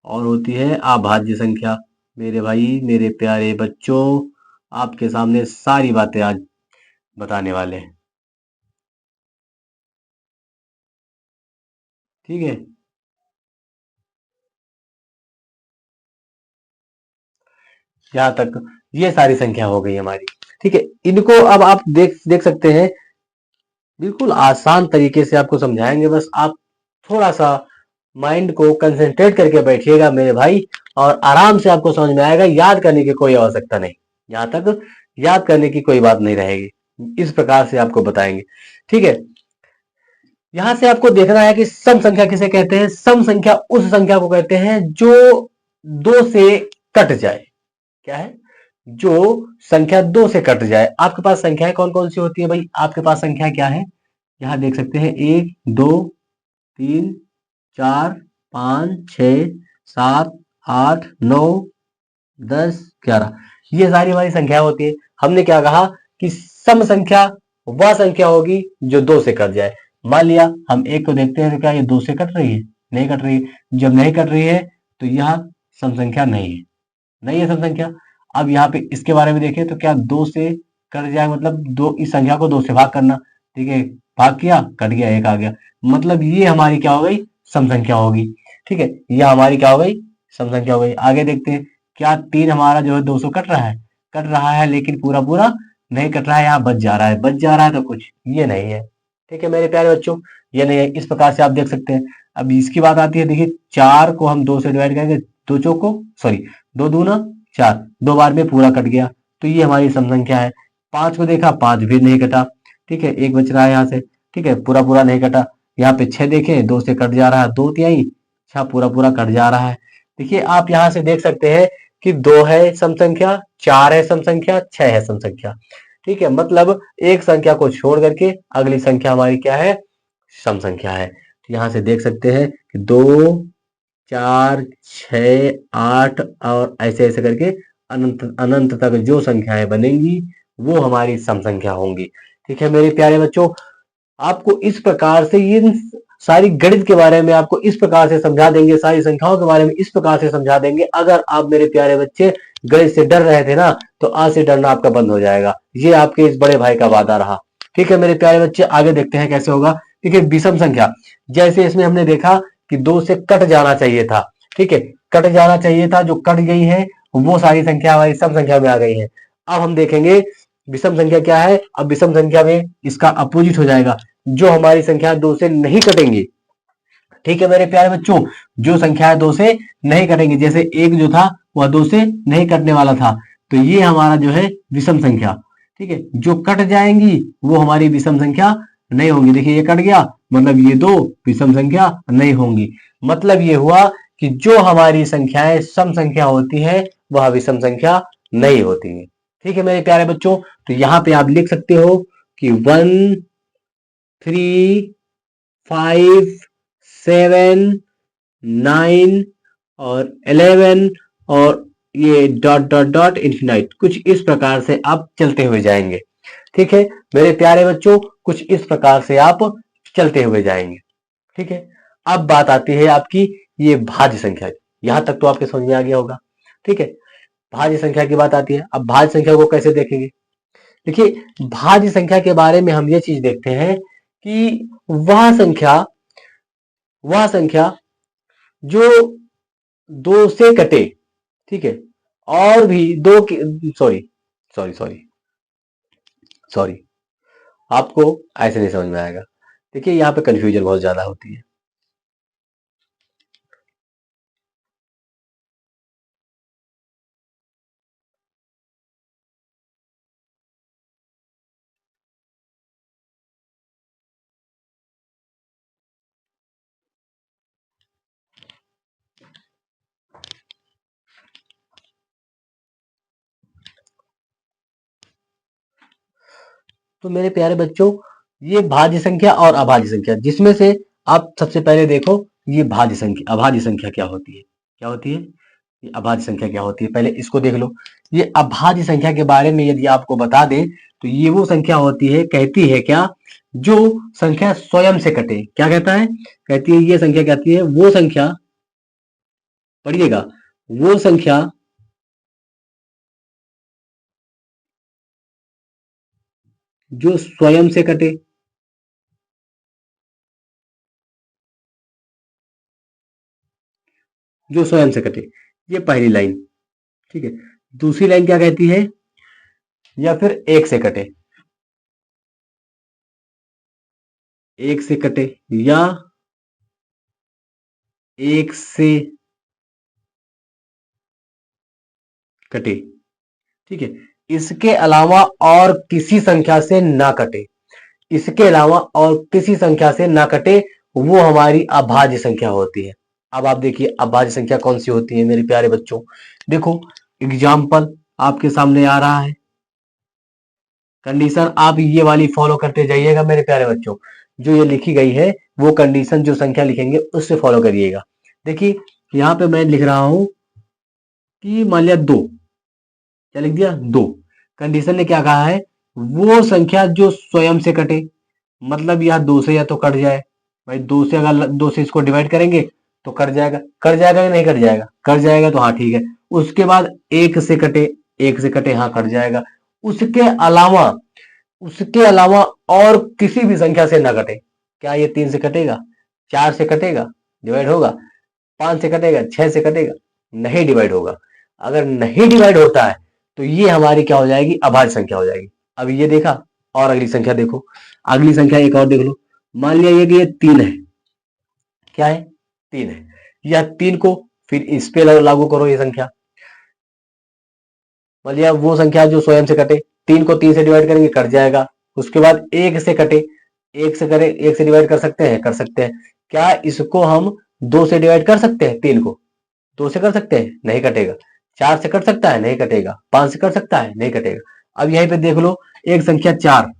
और होती है अभाज्य संख्या। मेरे भाई, मेरे प्यारे बच्चों, आपके सामने सारी बातें आज बताने वाले हैं। ठीक है, यहाँ तक ये सारी संख्या हो गई हमारी। ठीक है, इनको अब आप देख देख सकते हैं, बिल्कुल आसान तरीके से आपको समझाएंगे। बस आप थोड़ा सा माइंड को कंसंट्रेट करके बैठिएगा मेरे भाई, और आराम से आपको समझ में आएगा। याद करने की कोई आवश्यकता नहीं, यहाँ तक याद करने की कोई बात नहीं रहेगी। इस प्रकार से आपको बताएंगे। ठीक है, यहां से आपको देखना है कि सम संख्या किसे कहते हैं। सम संख्या उस संख्या को कहते हैं जो 2 से कट जाए। क्या है? जो संख्या 2 से कट जाए। आपके पास संख्याएं कौन कौन सी होती है भाई? आपके पास संख्या क्या है? यहाँ देख सकते हैं, 1 2 3 4 5 6 7 8 9 10 11, ये सारी हमारी संख्या होती है। हमने क्या कहा कि सम संख्या वह संख्या होगी जो 2 से कट जाए। मान लिया हम 1 को देखते हैं, तो क्या ये 2 से कट रही है? नहीं कट रही है। जब नहीं कट रही है तो यह सम संख्या नहीं है, नहीं है सम संख्या। अब यहाँ पे इसके बारे में देखें तो क्या 2 से कट जाए, मतलब दो, इस संख्या को 2 से भाग करना। ठीक है, भाग किया, कट गया, 1 आ गया, मतलब ये हमारी क्या हो गई? सम संख्या होगी। ठीक है, यह हमारी क्या हो गई? सम संख्या हो गई। आगे देखते हैं, क्या 3 हमारा जो है 200 कट रहा है? कट रहा है, लेकिन पूरा पूरा नहीं कट रहा है, यहाँ बच जा रहा है, बच जा रहा है तो कुछ ये नहीं है। ठीक है मेरे प्यारे बच्चों, ये नहीं है। इस प्रकार से आप देख सकते हैं। अब इसकी बात आती है, देखिए 4 को हम 2 से डिवाइड करेंगे, दो चौको सॉरी, 2 दूना 4, 2 बार में पूरा कट गया, तो ये हमारी सम संख्या है। 5 को देखा, 5 भी नहीं कटा। ठीक है, 1 बच रहा है यहाँ से। ठीक है, पूरा पूरा नहीं कटा। यहाँ पे 6 देखें, 2 से कट जा रहा है, 2 तिहाई, 6 पूरा पूरा कट जा रहा है। देखिए, आप यहाँ से देख सकते हैं कि 2 है सम संख्या, 4 है सम संख्या, 6 है सम संख्या। ठीक है, मतलब एक संख्या को छोड़ करके अगली संख्या हमारी क्या है? सम संख्या है। तो यहाँ से देख सकते हैं कि 2 4 6 8 और ऐसे ऐसे करके अनंत अनंत तक जो संख्याएं बनेंगी वो हमारी सम संख्या होंगी। ठीक है मेरे प्यारे बच्चों, आपको इस प्रकार से ये सारी गणित के बारे में आपको इस प्रकार से समझा देंगे, सारी संख्याओं के बारे में इस प्रकार से समझा देंगे। अगर आप मेरे प्यारे बच्चे गणित से डर रहे थे ना, तो आज से डरना आपका बंद हो जाएगा। ये आपके इस बड़े भाई का वादा रहा। ठीक है मेरे प्यारे बच्चे, आगे देखते हैं कैसे होगा। देखिए, विषम संख्या, जैसे इसमें हमने देखा कि 2 से कट जाना चाहिए था। ठीक है, कट जाना चाहिए था, जो कट गई है वो सारी संख्या हमारी सम संख्या में आ गई है। अब हम देखेंगे विषम संख्या क्या है। अब विषम संख्या में इसका अपोजिट हो जाएगा, जो हमारी संख्या 2 से नहीं कटेंगी। ठीक है मेरे प्यारे बच्चों, जो संख्या 2 से नहीं कटेंगी, जैसे 1 जो था वह 2 से नहीं कटने वाला था, तो ये हमारा जो है विषम संख्या। ठीक है, जो कट जाएंगी वो हमारी विषम संख्या नहीं होंगी। देखिए, ये कट गया, मतलब ये 2 विषम संख्या नहीं होंगी। मतलब ये हुआ कि जो हमारी संख्याएं सम संख्या होती है वह विषम संख्या नहीं होती है। ठीक है मेरे प्यारे बच्चों, तो यहाँ पे आप लिख सकते हो कि 1 3 5 7 9 और 11 और ये डॉट डॉट डॉट इन्फिनाइट, कुछ इस प्रकार से आप चलते हुए जाएंगे। ठीक है मेरे प्यारे बच्चों, कुछ इस प्रकार से आप चलते हुए जाएंगे। ठीक है, अब बात आती है आपकी ये भाज्य संख्या की। यहां तक तो आपके समझ में आ गया होगा। ठीक है, भाज्य संख्या की बात आती है। अब भाज्य संख्या को कैसे देखेंगे? देखिए, भाज्य संख्या के बारे में हम ये चीज देखते हैं कि वह संख्या वह संख्या जो दो से कटे, ठीक है, और भी दो के, सॉरी सॉरी सॉरी सॉरी, आपको ऐसे नहीं समझ में आएगा। देखिए यहाँ पे कंफ्यूजन बहुत ज्यादा होती है। तो मेरे प्यारे बच्चों, ये भाज्य संख्या और अभाज्य संख्या, जिसमें से आप सबसे पहले देखो ये भाज्य संख्या, अभाज्य संख्या क्या होती है, क्या होती है, ये अभाज्य संख्या क्या होती है, पहले इसको देख लो। ये अभाज्य संख्या के बारे में यदि आपको बता दें तो ये वो संख्या होती है, कहती है क्या, जो संख्या स्वयं से कटे। क्या कहता है, कहती है ये संख्या कहती है वो संख्या, पढ़िएगा, वो संख्या जो स्वयं से कटे, जो स्वयं से कटे, ये पहली लाइन, ठीक है। दूसरी लाइन क्या कहती है, या फिर एक से कटे, एक से कटे, या एक से कटे, ठीक है। इसके अलावा और किसी संख्या से ना कटे, इसके अलावा और किसी संख्या से ना कटे, वो हमारी अभाज्य संख्या होती है। अब आप देखिए अभाज्य संख्या कौन सी होती है मेरे प्यारे बच्चों। देखो एग्जाम्पल आपके सामने आ रहा है, कंडीशन आप ये वाली फॉलो करते जाइएगा मेरे प्यारे बच्चों। जो ये लिखी गई है वो कंडीशन, जो संख्या लिखेंगे उससे फॉलो करिएगा। देखिए यहाँ पे मैं लिख रहा हूं कि मान लिया दो, क्या लिख दिया, दो। कंडीशन ने क्या कहा है, वो संख्या जो स्वयं से कटे, मतलब यह दो से या तो कट जाए, भाई दो से, अगर दो से इसको डिवाइड करेंगे तो कट जाएगा, कट जाएगा या नहीं कट जाएगा, कट जाएगा तो हाँ ठीक है। उसके बाद एक से कटे, एक से कटे, हाँ कट जाएगा। उसके अलावा, उसके अलावा और किसी भी संख्या से ना कटे, क्या ये तीन से कटेगा, चार से कटेगा, डिवाइड होगा, पांच से कटेगा, छह से कटेगा, नहीं डिवाइड होगा। अगर नहीं डिवाइड होता है तो ये हमारी क्या हो जाएगी, अभाज्य संख्या हो जाएगी। अब ये देखा, और अगली संख्या देखो, अगली संख्या एक और देख लो। मान लिया ये कि ये तीन है, क्या है, तीन है, या तीन को फिर इस पे लागू करो ये संख्या। मान लिया वो संख्या जो स्वयं से कटे, तीन को तीन से डिवाइड करेंगे कट जाएगा। उसके बाद एक से कटे, एक से करे, एक से डिवाइड कर सकते हैं, कर सकते हैं। क्या इसको हम दो से डिवाइड कर सकते हैं, तीन को दो से कर सकते हैं, नहीं कटेगा। चार से कट सकता है, नहीं कटेगा। पांच से कट सकता है, नहीं कटेगा। अब यहीं पे देख लो एक संख्या चार,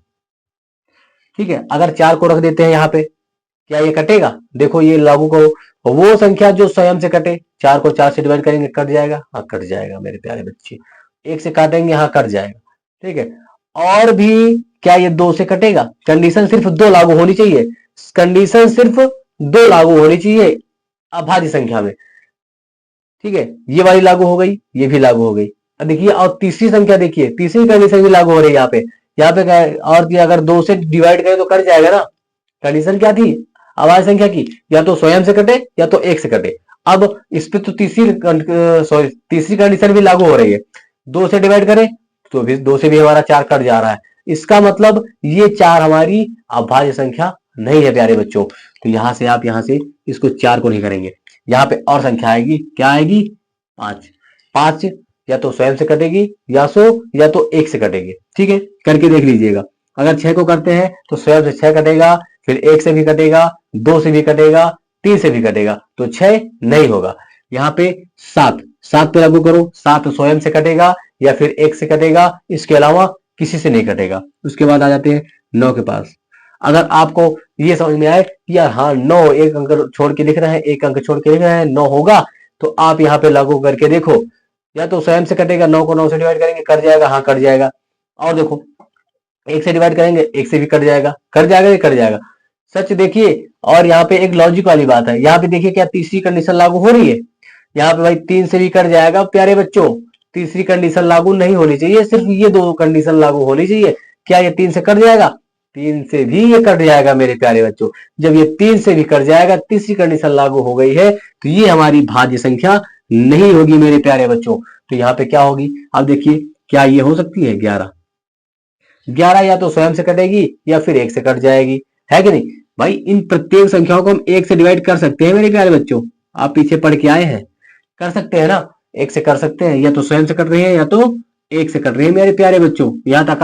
ठीक है, अगर चार को रख देते हैं यहाँ पे, क्या ये कटेगा, देखो ये लागू करो, वो संख्या जो स्वयं से कटे, चार को चार से डिवाइड करेंगे कट जाएगा, हाँ कट जाएगा मेरे प्यारे बच्चे। एक से काटेंगे, हाँ कट जाएगा, ठीक है। और भी क्या ये दो से कटेगा, कंडीशन सिर्फ दो लागू होनी चाहिए, कंडीशन सिर्फ दो लागू होनी चाहिए अभाज्य संख्या में, ठीक है। ये वाली लागू हो गई, ये भी लागू हो गई। अब देखिए और तीसरी संख्या देखिए, तीसरी कंडीशन भी लागू हो रही है यहाँ पे। यहाँ पे क्या है, और कि अगर दो से डिवाइड करें तो कट जाएगा ना। कंडीशन क्या थी, अभाज्य संख्या की, या तो स्वयं से कटे या तो एक से कटे। अब इस पे तो तीसरी कंडीशन भी लागू हो रही है, दो से डिवाइड करें तो भी दो से भी हमारा चार कट जा रहा है। इसका मतलब ये चार हमारी अभाज्य संख्या नहीं है प्यारे बच्चों। तो यहां से आप, यहां से इसको चार को नहीं करेंगे, यहाँ पे और संख्या आएगी, क्या आएगी, पांच। पांच या तो स्वयं से कटेगी, या तो एक से कटेगी, ठीक है, करके देख लीजिएगा। अगर छह को करते हैं तो स्वयं से छह कटेगा, फिर एक से भी कटेगा, दो से भी कटेगा, तीन से भी कटेगा, तो छह नहीं होगा। यहाँ पे सात, सात पे लागू करो, सात स्वयं से कटेगा या फिर एक से कटेगा, इसके अलावा किसी से नहीं कटेगा। उसके बाद आ जाते हैं नौ के पास। अगर आपको ये समझ में आए कि यार हाँ नौ, एक अंक छोड़ के लिख रहे हैं, एक अंक छोड़ के लिख रहे हैं, नौ होगा, तो आप यहाँ पे लागू करके देखो, या तो स्वयं से कटेगा, नौ को नौ से डिवाइड करेंगे कट जाएगा, हाँ कट जाएगा। और देखो एक से डिवाइड करेंगे, एक से भी कट जाएगा, कट जाएगा या कट जाएगा, सच देखिए। और यहाँ पे एक लॉजिक वाली बात है, यहाँ पे देखिए क्या तीसरी कंडीशन लागू हो रही है, यहाँ पे भाई तीन से भी कट जाएगा प्यारे बच्चों, तीसरी कंडीशन लागू नहीं होनी चाहिए, सिर्फ ये दो कंडीशन लागू होनी चाहिए। क्या ये तीन से कट जाएगा, 3 से भी ये कट जाएगा मेरे प्यारे बच्चों। जब ये 3 से भी कट जाएगा, तीसरी कंडीशन लागू हो गई है, तो ये हमारी भाज्य संख्या नहीं होगी मेरे प्यारे बच्चों। तो यहाँ पे क्या होगी, अब देखिए, क्या ये हो सकती है 11? 11 या तो स्वयं से कटेगी या फिर 1 से कट जाएगी, है कि नहीं भाई? इन प्रत्येक संख्याओं को हम 1 से डिवाइड कर सकते हैं मेरे प्यारे बच्चों। आप पीछे पढ़ के आए हैं, कर सकते हैं ना? 1 से कर सकते हैं, या तो स्वयं से कट रही है या तो 1 से कट रही है मेरे प्यारे बच्चों। यहाँ तक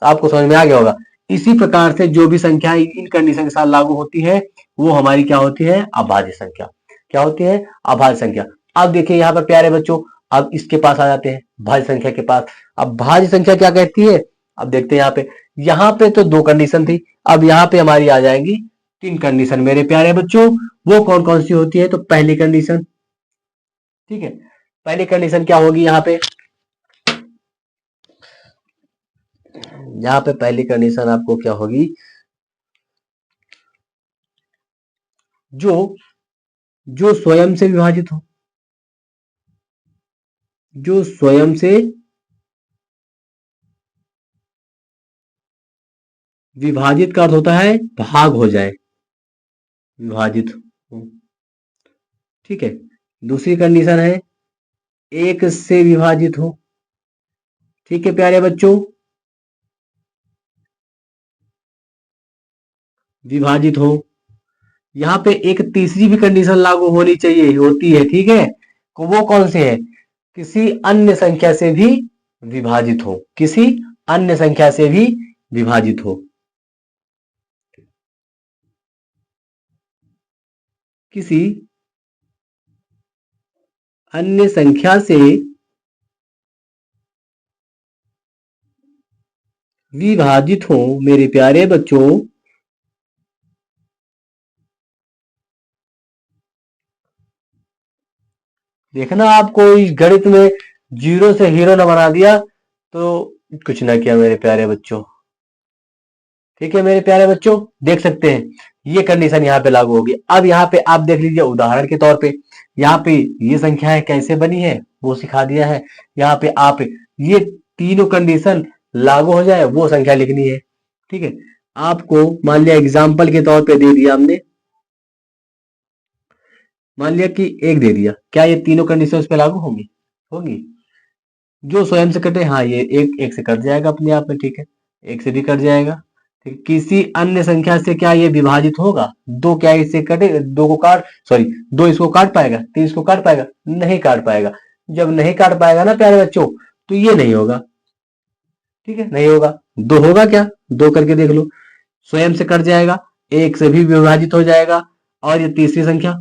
आपको समझ में आ गया होगा। इसी प्रकार से जो भी संख्या इन कंडीशन के साथ लागू होती है, वो हमारी क्या होती है? अभाज्य संख्या। क्या होती है? अभाज्य संख्या। अब देखिए यहाँ पर प्यारे बच्चों, अब इसके पास आ जाते हैं, भाज्य संख्या के पास। अब भाज्य संख्या क्या कहती है? अब देखते हैं यहाँ पे तो 2 कंडीशन थी, अब यहाँ पे हमारी आ जाएंगी 3 कंडीशन मेरे प्यारे बच्चों। वो कौन कौन सी होती है? तो पहली कंडीशन, ठीक है, पहली कंडीशन क्या होगी यहाँ पे पहली कंडीशन आपको क्या होगी? जो जो स्वयं से विभाजित हो, जो स्वयं से विभाजित का अर्थ होता है भाग हो जाए, विभाजित हो, ठीक है। दूसरी कंडीशन है 1 से विभाजित हो, ठीक है प्यारे बच्चों, विभाजित हो। यहाँ पे एक तीसरी भी कंडीशन लागू होनी चाहिए, होती है, ठीक है। वो कौन सी है? किसी अन्य संख्या से भी विभाजित हो, किसी अन्य संख्या से भी विभाजित हो, किसी अन्य संख्या से विभाजित हो मेरे प्यारे बच्चों। देखना, आपको इस गणित में जीरो से हीरो न बना दिया तो कुछ ना किया मेरे प्यारे बच्चों, ठीक है मेरे प्यारे बच्चों। देख सकते हैं ये कंडीशन यहाँ पे लागू होगी। अब यहाँ पे आप देख लीजिए, उदाहरण के तौर पे यहाँ पे ये संख्याएं कैसे बनी है वो सिखा दिया है। यहाँ पे आप ये तीनों कंडीशन लागू हो जाए वो संख्या लिखनी है, ठीक है। आपको मान लिया एग्जाम्पल के तौर पे दे दिया हमने, मान लिया कि 1 दे दिया, क्या ये तीनों कंडीशन उस पे लागू होंगी? होंगी। जो स्वयं से कटे, हाँ ये एक से कट जाएगा अपने आप में, ठीक है, 1 से भी कट जाएगा, ठीक। किसी अन्य संख्या से क्या ये विभाजित होगा? 2 क्या इससे कटे? 2 को काट, सॉरी 2 इसको काट पाएगा? 3 इसको काट पाएगा? नहीं काट पाएगा। जब नहीं काट पाएगा ना प्यारे बच्चों, तो ये नहीं होगा, ठीक है, नहीं होगा। 2 होगा क्या? 2 करके देख लो, स्वयं से कट जाएगा, 1 से भी विभाजित हो जाएगा। और ये तीसरी संख्या,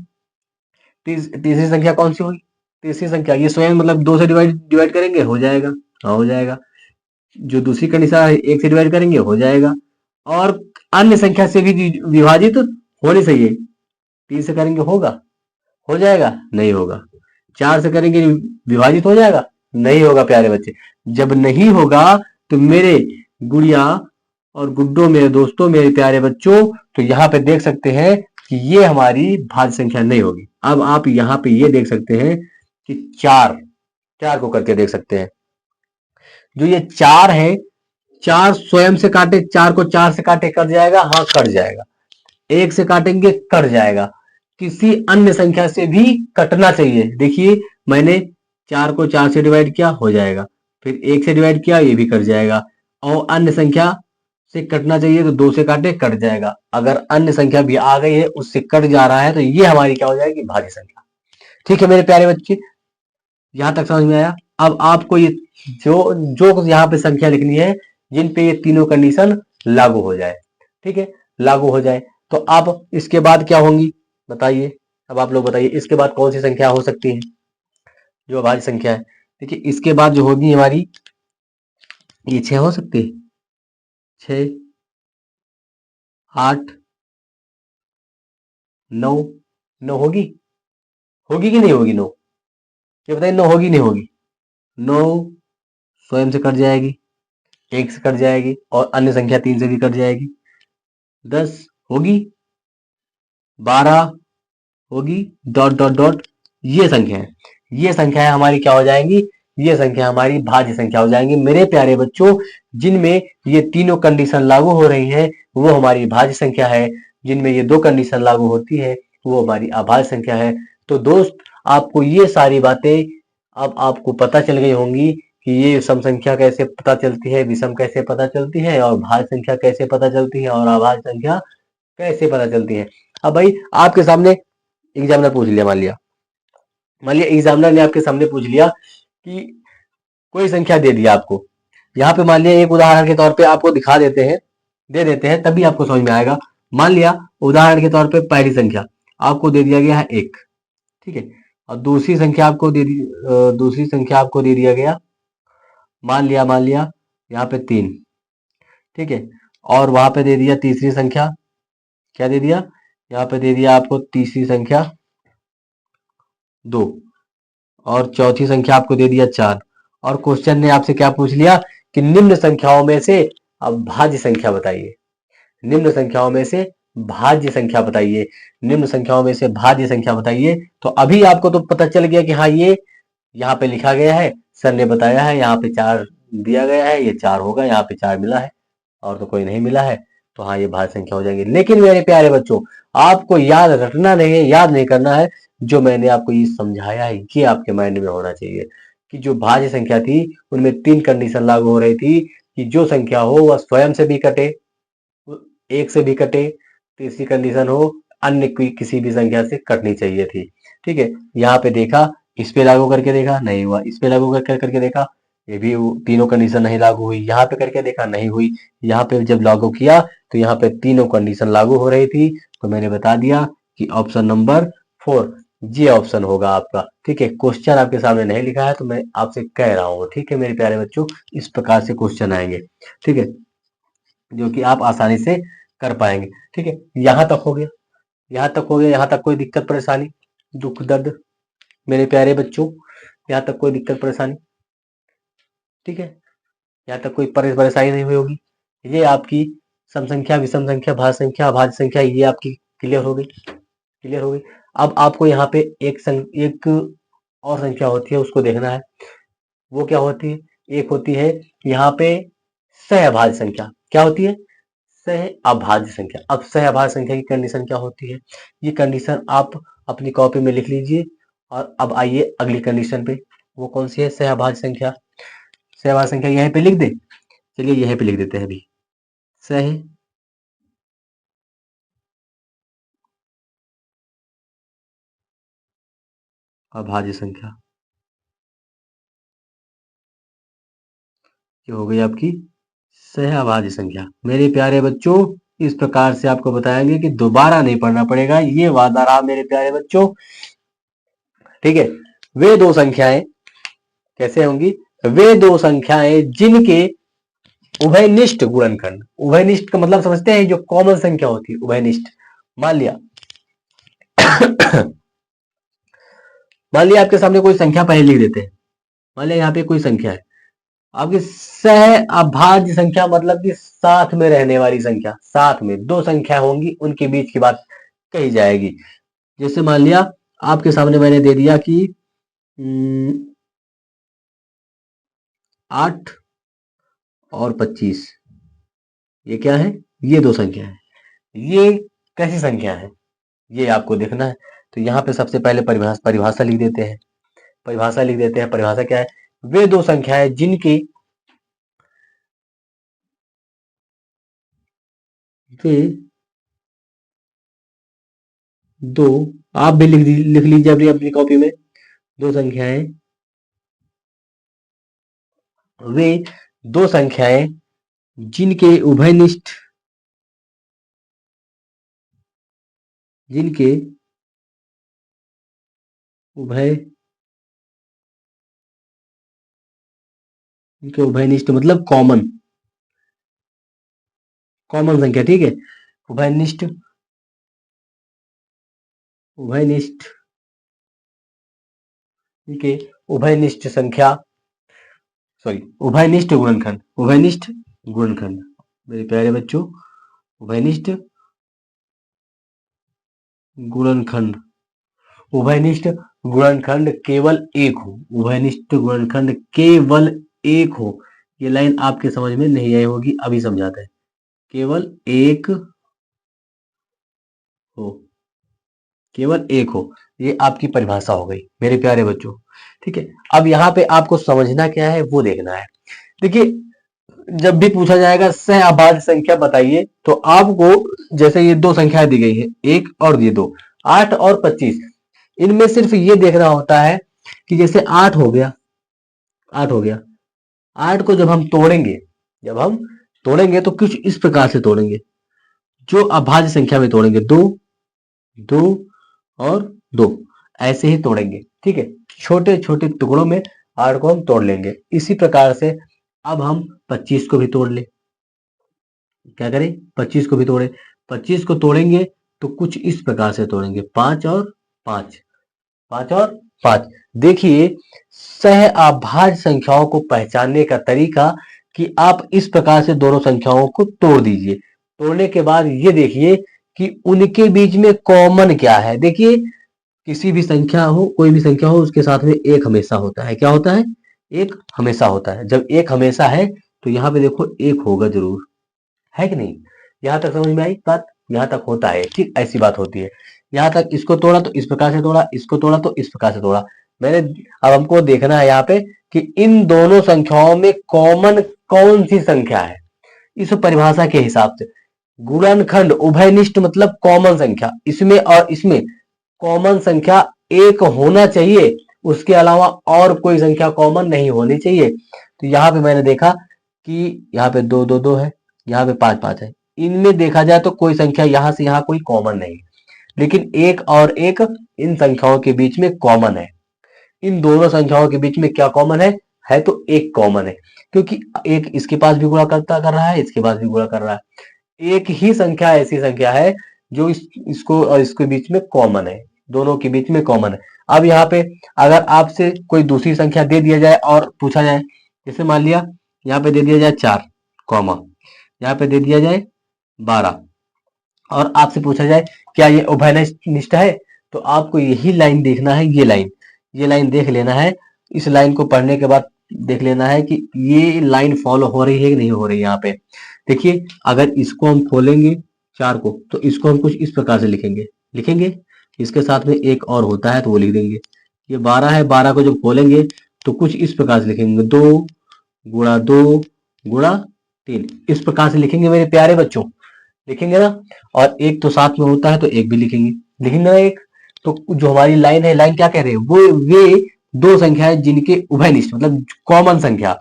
तीसरी संख्या कौन सी होगी? तीसरी संख्या ये स्वयं मतलब 2 से डिवाइड डिवाइड करेंगे, हो जाएगा, हाँ हो जाएगा। जो दूसरी कंडीशन है 1 से डिवाइड करेंगे, हो जाएगा। और अन्य संख्या से भी विभाजित होनी चाहिए, 3 से करेंगे होगा? हो जाएगा? नहीं होगा। 4 से करेंगे विभाजित हो जाएगा? नहीं होगा प्यारे बच्चे। जब नहीं होगा तो मेरे गुड़िया और गुड्डो, मेरे दोस्तों, मेरे प्यारे बच्चों, तो यहाँ पे देख सकते हैं कि ये हमारी भाज्य संख्या नहीं होगी। अब आप यहाँ पे ये देख सकते हैं कि 4 को करके देख सकते हैं। जो ये 4 है, 4 स्वयं से काटे, 4 को 4 से काटे कट जाएगा? हाँ कट जाएगा। 1 से काटेंगे कट जाएगा। किसी अन्य संख्या से भी कटना चाहिए। देखिए मैंने 4 को 4 से डिवाइड किया, हो जाएगा, फिर 1 से डिवाइड किया, ये भी कट जाएगा। और अन्य संख्या से कटना चाहिए तो 2 से काटे कट जाएगा। अगर अन्य संख्या भी आ गई है, उससे कट जा रहा है, तो ये हमारी क्या हो जाएगी? भाज्य संख्या, ठीक है मेरे प्यारे बच्चे। यहां तक समझ में आया? अब आपको ये जो जो यहाँ पे संख्या लिखनी है जिन पे ये तीनों कंडीशन लागू हो जाए, ठीक है, लागू हो जाए। तो आप इसके बाद क्या होंगी बताइए? अब आप लोग बताइए इसके बाद कौन सी संख्या हो सकती है जो अभाज्य संख्या है? देखिए इसके बाद जो होगी हमारी, ये 6 हो सकती है, 6, 8, 9, 9 होगी? होगी कि नहीं होगी 9? ये बताइए 9 होगी नहीं होगी? 9 स्वयं से कट जाएगी, 1 से कट जाएगी, और अन्य संख्या 3 से भी कट जाएगी। 10 होगी, 12 होगी, डॉट डॉट डॉट, ये संख्या है, ये संख्या है हमारी क्या हो जाएंगी? ये संख्या हमारी भाज्य संख्या हो जाएंगी। मेरे प्यारे बच्चों, जिनमें ये तीनों कंडीशन लागू हो रही हैं वो हमारी भाज्य संख्या है, जिनमें ये दो कंडीशन लागू होती है वो हमारी अभाज्य संख्या है। तो दोस्त, आपको ये सारी बातें अब आपको पता चल गई होंगी कि ये सम संख्या कैसे पता चलती है, विषम कैसे पता चलती है, और भाज्य संख्या कैसे पता चलती है, और अभाज्य संख्या कैसे पता चलती है। अब भाई आपके सामने एग्जामिनर पूछ लिया, मान लिया एग्जामिनर ने आपके सामने पूछ लिया कि कोई संख्या दे दिया आपको, यहाँ पे मान लिया एक उदाहरण के तौर पे आपको दिखा देते हैं, दे देते हैं, तभी आपको समझ में आएगा। मान लिया उदाहरण के तौर पे पहली संख्या आपको दे दिया गया है 1, ठीक है, और दूसरी संख्या आपको दे दिया गया, मान लिया यहाँ पे 3, ठीक है, और वहां पे दे दिया तीसरी संख्या, क्या दे दिया, यहाँ पे दे दिया आपको तीसरी संख्या 2, और चौथी संख्या आपको दे दिया 4, और क्वेश्चन ने आपसे क्या पूछ लिया कि निम्न संख्याओं में से अब भाज्य संख्या बताइए, निम्न संख्याओं में से भाज्य संख्या बताइए, निम्न संख्याओं में से भाज्य संख्या बताइए। तो अभी आपको तो पता चल गया कि हाँ ये यहाँ पे लिखा गया है, सर ने बताया है, यहाँ पे 4 दिया गया है, ये 4 होगा, यहाँ पे 4 मिला है और तो कोई नहीं मिला है, तो हाँ ये भाज्य संख्या हो जाएगी। लेकिन मेरे प्यारे बच्चों, आपको याद रखना नहीं है, याद नहीं करना है, जो मैंने आपको ये समझाया है ये आपके माइंड में होना चाहिए कि जो भाज्य संख्या थी उनमें 3 कंडीशन लागू हो रही थी कि जो संख्या हो वह स्वयं से भी कटे, 1 से भी कटे, तीसरी कंडीशन हो अन्य किसी भी संख्या से कटनी चाहिए थी, ठीक है। यहाँ पे देखा, इस पे लागू करके देखा नहीं हुआ, इस पे लागू करके देखा, ये भी तीनों कंडीशन नहीं लागू हुई, यहाँ पे करके देखा नहीं हुई, यहाँ पे जब लागू किया तो यहाँ पे तीनों कंडीशन लागू हो रही थी, तो मैंने बता दिया कि ऑप्शन नंबर 4 ये ऑप्शन होगा आपका, ठीक है। क्वेश्चन आपके सामने नहीं लिखा है तो मैं आपसे कह रहा हूँ, ठीक है मेरे प्यारे बच्चों, इस प्रकार से क्वेश्चन आएंगे, ठीक है, जो कि आप आसानी से कर पाएंगे, ठीक है। यहाँ तक हो गया, यहाँ तक हो गया, यहाँ तक कोई दिक्कत परेशानी, दुख दर्द मेरे प्यारे बच्चों, यहाँ तक कोई दिक्कत परेशानी, ठीक है, यहाँ तक कोई परेशानी नहीं हुई होगी। ये आपकी सम संख्या, विषम संख्या, भाज्य संख्या, अभाज्य संख्या, ये आपकी क्लियर हो गई, क्लियर हो गई। अब आपको यहाँ पे एक और संख्या होती है, उसको देखना है, वो क्या होती है, एक होती है यहाँ पे सहअभाज्य संख्या, क्या होती है, सहअभाज्य संख्या। अब सहअभाज्य संख्या की कंडीशन क्या होती है, ये कंडीशन आप अपनी कॉपी में लिख लीजिए। और अब आइए अगली कंडीशन पे, वो कौन सी है, सहअभाज्य संख्या। सहअभाज्य संख्या यहीं पे लिख दे, चलिए यहीं पे लिख देते हैं अभी, सहअभाज्य संख्या, ये हो गई आपकी सहअभाज्य संख्या। मेरे प्यारे बच्चों, इस प्रकार से आपको बताएंगे कि दोबारा नहीं पढ़ना पड़ेगा, ये वादा रहा मेरे प्यारे बच्चों, ठीक है। वे दो संख्याएं कैसे होंगी, वे दो संख्याएं जिनके उभयनिष्ठ गुणनखंड, उभयनिष्ठ का मतलब समझते हैं, जो कॉमन संख्या होती है उभयनिष्ठ। मान लिया मान लिया आपके सामने कोई संख्या पहले लिख देते हैं, मान लिया यहाँ पे कोई संख्या है आपकी, सह अभाज्य संख्या मतलब कि साथ में रहने वाली संख्या, साथ में दो संख्या होंगी उनके बीच की बात कही जाएगी। जैसे मान लिया आपके सामने मैंने दे दिया कि 8 और 25, ये क्या है, ये दो संख्या है, ये कैसी संख्या है ये आपको देखना है। तो यहाँ पे सबसे पहले परिभाषा लिख देते हैं, परिभाषा क्या है, वे दो संख्याएं जिनकी वे दो, आप भी लिख लीजिए अपनी अपनी कॉपी में, दो संख्याएं, वे दो संख्याएं जिनके उभयनिष्ठ, जिनके उभय जिनके उभयनिष्ठ मतलब कॉमन, कॉमन संख्या, ठीक है, उभयनिष्ठ, उभयनिष्ठ, जिनके उभयनिष्ठ संख्या, सॉरी उभयनिष्ठ गुणनखंड, उभयनिष्ठ गुणनखंड मेरे प्यारे बच्चों, उभयनिष्ठ गुणनखंड, उभयनिष्ठ गुणनखंड केवल एक हो, उभयनिष्ठ गुणनखंड केवल एक हो। ये लाइन आपके समझ में नहीं आई होगी, अभी समझाते हैं। केवल एक हो, केवल एक हो, ये आपकी परिभाषा हो गई मेरे प्यारे बच्चों। ठीक है, अब यहाँ पे आपको समझना क्या है वो देखना है। देखिए, जब भी पूछा जाएगा सहअभाज्य संख्या बताइए, तो आपको जैसे ये दो संख्याएं दी गई है, एक और ये दो, 8 और 25, इनमें सिर्फ ये देखना होता है कि जैसे 8 हो गया, 8 हो गया, 8 को जब हम तोड़ेंगे, जब हम तोड़ेंगे तो कुछ इस प्रकार से तोड़ेंगे, जो अभाज्य संख्या में तोड़ेंगे, दो, दो और दो, ऐसे ही तोड़ेंगे। ठीक है, छोटे छोटे टुकड़ों में 8 को हम तोड़ लेंगे। इसी प्रकार से अब हम 25 को भी तोड़ ले, क्या करें, 25 को भी तोड़े, 25 को तोड़ेंगे तो कुछ इस प्रकार से तोड़ेंगे, 5 और 5, 5 और 5। देखिए, सह अभाज्य संख्याओं को पहचानने का तरीका कि आप इस प्रकार से दोनों संख्याओं को तोड़ दीजिए। तोड़ने के बाद ये देखिए कि उनके बीच में कॉमन क्या है। देखिए, किसी भी संख्या हो, कोई भी संख्या हो, उसके साथ में एक हमेशा होता है। क्या होता है? एक हमेशा होता है। जब एक हमेशा है तो यहाँ पे देखो एक होगा जरूर, है कि नहीं? यहाँ तक समझ में आई बात? यहाँ तक होता है, ठीक ऐसी बात होती है। यहाँ तक इसको तोड़ा तो इस प्रकार से तोड़ा, इसको तोड़ा तो इस प्रकार से तोड़ा। मैंने, अब हमको देखना है यहाँ पे कि इन दोनों संख्याओं में कॉमन कौन सी संख्या है, इस परिभाषा के हिसाब से। गुणनखंड उभयनिष्ठ मतलब कॉमन संख्या, इसमें और इसमें कॉमन संख्या एक होना चाहिए, उसके अलावा और कोई संख्या कॉमन नहीं होनी चाहिए। तो यहाँ पे मैंने देखा कि यहाँ पे दो दो दो है, यहाँ पे पांच पांच है। इनमें देखा जाए तो कोई संख्या यहाँ से यहाँ कोई कॉमन नहीं, लेकिन एक और एक इन संख्याओं के बीच में कॉमन है। इन दोनों संख्याओं के बीच में क्या कॉमन है तो एक कॉमन है, क्योंकि एक इसके पास भी गुणा करता कर रहा है, इसके पास भी गुणा कर रहा है। एक ही संख्या ऐसी संख्या है जो इसको और इसके बीच में कॉमन है, दोनों के बीच में कॉमन है। अब यहाँ पे अगर आपसे कोई दूसरी संख्या दे दिया जाए और पूछा जाए, जैसे मान लिया यहाँ पे दे दिया जाए 4 कॉमा, यहाँ पे दे दिया जाए 12, और आपसे पूछा जाए क्या ये उभयनिष्ठ है, तो आपको यही लाइन देखना है, ये लाइन देख लेना है। इस लाइन को पढ़ने के बाद देख लेना है कि ये लाइन फॉलो हो रही है कि नहीं हो रही। यहाँ पे देखिए, अगर इसको हम खोलेंगे 4 को, तो इसको हम कुछ इस प्रकार से लिखेंगे, इसके साथ में एक और होता है तो वो लिख देंगे। ये 12 है, 12 को जब खोलेंगे तो कुछ इस प्रकार से लिखेंगे, 2 गुणा 3, इस प्रकार से लिखेंगे मेरे प्यारे बच्चों, लिखेंगे ना। और एक तो साथ में होता है तो एक भी लिखेंगे ना एक। तो जो हमारी लाइन है, लाइन क्या कह रहे हैं, वो वे दो संख्याएं जिनके उभयनिष्ठ मतलब कॉमन संख्या,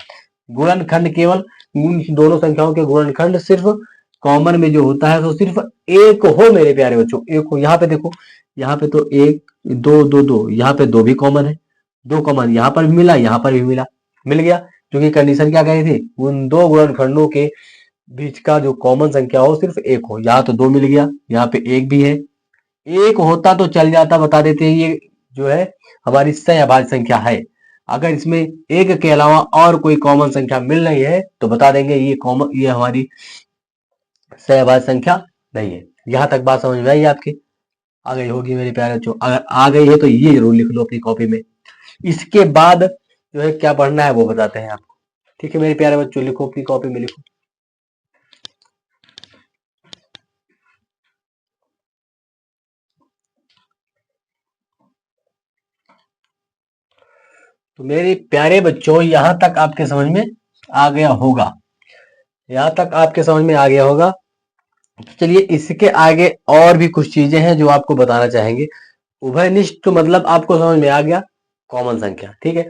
गुणनखंड केवल इन दोनों संख्याओं के गुणनखंड सिर्फ कॉमन में जो होता है तो सिर्फ एक हो मेरे प्यारे बच्चों, एक हो। यहाँ पे देखो, यहाँ पे तो एक, दो दो दो, यहाँ पे दो भी कॉमन है, दो कॉमन यहाँ पर भी मिला, यहाँ पर भी मिल गया, क्योंकि कंडीशन क्या कही थी, उन दो गुणनखंडों के बीच का जो कॉमन संख्या हो सिर्फ एक हो। यहाँ तो दो मिल गया, यहाँ पे एक भी है, एक होता तो चल जाता, बता देते हैं ये जो है हमारी सहअभाज्य संख्या है। अगर इसमें एक के अलावा और कोई कॉमन संख्या मिल रही है तो बता देंगे ये हमारी सहअभाज्य संख्या नहीं है। यहाँ तक बात समझ में आई आपके? आ गई होगी मेरे प्यारे बच्चों। अगर आ गई है तो ये जरूर लिख लो अपनी कॉपी में। इसके बाद जो है क्या पढ़ना है वो बताते हैं आपको। ठीक है मेरे प्यारे बच्चों, लिखो अपनी कॉपी में, लिखो। तो मेरे प्यारे बच्चों, यहां तक आपके समझ में आ गया होगा, यहां तक आपके समझ में आ गया होगा। तो चलिए, इसके आगे और भी कुछ चीजें हैं जो आपको बताना चाहेंगे। उभयनिष्ठ तो मतलब आपको समझ में आ गया, कॉमन संख्या, ठीक है।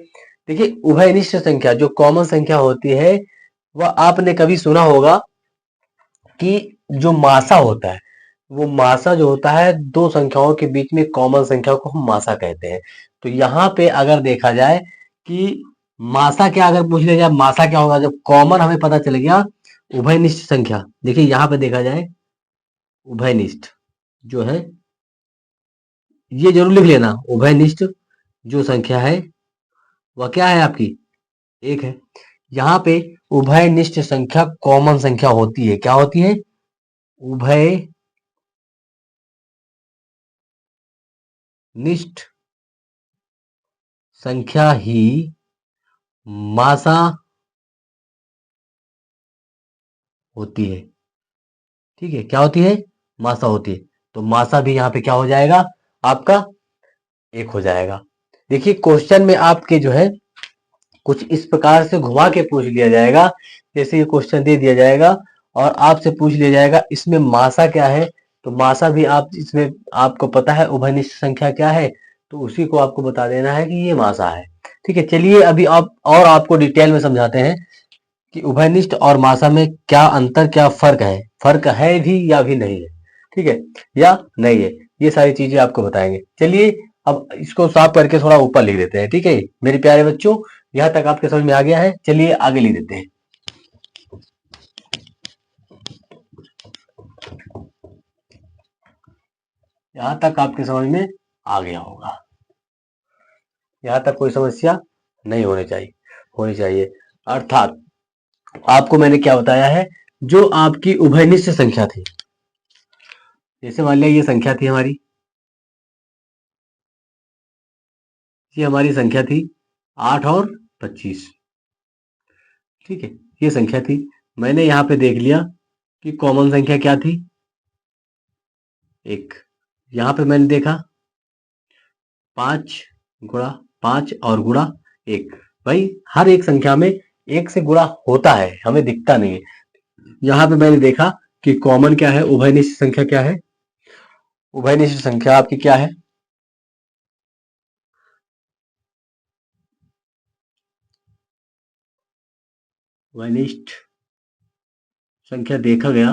देखिए, उभयनिष्ठ संख्या जो कॉमन संख्या होती है, वह आपने कभी सुना होगा कि जो मासा होता है, वो मासा जो होता है, दो संख्याओं के बीच में कॉमन संख्या को हम मासा कहते हैं। तो यहाँ पे अगर देखा जाए कि मासा क्या, अगर पूछ लिया जाए मासा क्या होगा, जब कॉमन हमें पता चल गया उभयनिष्ठ संख्या। देखिए यहाँ पे देखा जाए उभयनिष्ठ जो है, ये जरूर लिख लेना, उभयनिष्ठ जो संख्या है वह क्या है आपकी, एक है। यहाँ पे उभयनिष्ठ संख्या कॉमन संख्या होती है, क्या होती है, उभयनिष्ठ संख्या ही मासा होती है। ठीक है, क्या होती है? मासा होती है। तो मासा भी यहाँ पे क्या हो जाएगा? आपका एक हो जाएगा। देखिए क्वेश्चन में आपके जो है कुछ इस प्रकार से घुमा के पूछ लिया जाएगा, जैसे ये क्वेश्चन दे दिया जाएगा और आपसे पूछ लिया जाएगा इसमें मासा क्या है, तो मासा भी आप इसमें आपको पता है उभयनिष्ठ संख्या क्या है, तो उसी को आपको बता देना है कि ये मासा है। ठीक है, चलिए अभी आप और आपको डिटेल में समझाते हैं कि उभयनिष्ठ और मासा में क्या अंतर, क्या फर्क है भी या भी नहीं है। ठीक है, या नहीं है, ये सारी चीजें आपको बताएंगे। चलिए अब इसको साफ करके थोड़ा ऊपर लिख देते हैं। ठीक है मेरे प्यारे बच्चों, यहाँ तक आपके समझ में आ गया है? चलिए आगे लिख देते हैं। यहाँ तक आपके समझ में आ गया होगा, यहाँ तक कोई समस्या नहीं होनी चाहिए। अर्थात आपको मैंने क्या बताया है, जो आपकी उभयनिष्ठ संख्या थी, जैसे मान लिया ये संख्या थी हमारी, ये हमारी संख्या थी 8 और 25। ठीक है, ये संख्या थी। मैंने यहाँ पे देख लिया कि कॉमन संख्या क्या थी, एक। यहाँ पे मैंने देखा 5 गुणा 5 और गुणा 1। भाई हर एक संख्या में एक से गुणा होता है, हमें दिखता नहीं है। यहाँ पे मैंने देखा कि कॉमन क्या है, उभयनिष्ठ संख्या क्या है, उभयनिष्ठ संख्या आपकी क्या है, उभयनिष्ठ संख्या देखा गया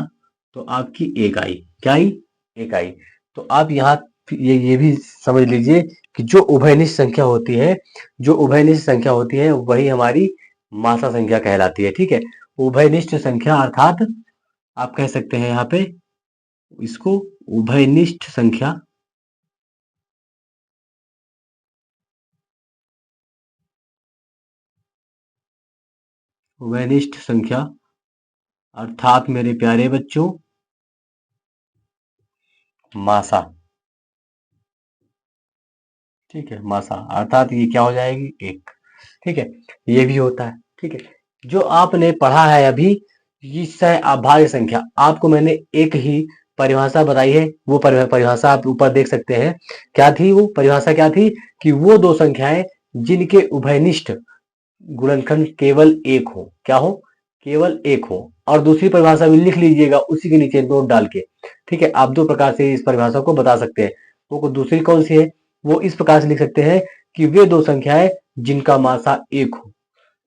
तो आपकी एक आई। क्या आई? एक आई। तो आप यहाँ ये भी समझ लीजिए कि जो उभयनिष्ठ संख्या होती है, जो उभयनिष्ठ संख्या होती है वही हमारी मासा संख्या कहलाती है। ठीक है, उभयनिष्ठ संख्या अर्थात आप कह सकते हैं यहाँ पे इसको उभयनिष्ठ संख्या, उभयनिष्ठ संख्या अर्थात मेरे प्यारे बच्चों मासा। ठीक है, मासा अर्थात ये क्या हो जाएगी? एक। ठीक है, ये भी होता है। ठीक है, जो आपने पढ़ा है अभी ये सहअभाज्य संख्या, आपको मैंने एक ही परिभाषा बताई है, वो परिभाषा आप ऊपर देख सकते हैं। क्या थी वो परिभाषा? क्या थी कि वो दो संख्याएं जिनके उभयनिष्ठ गुणनखंड केवल एक हो। क्या हो? केवल एक हो। और दूसरी परिभाषा भी लिख लीजिएगा उसी के नीचे नोट डाल के। ठीक है, आप दो प्रकार से इस परिभाषा को बता सकते हैं। वो दूसरी कौन सी है? वो इस प्रकार से लिख सकते हैं कि वे दो संख्याएं जिनका मासा एक हो,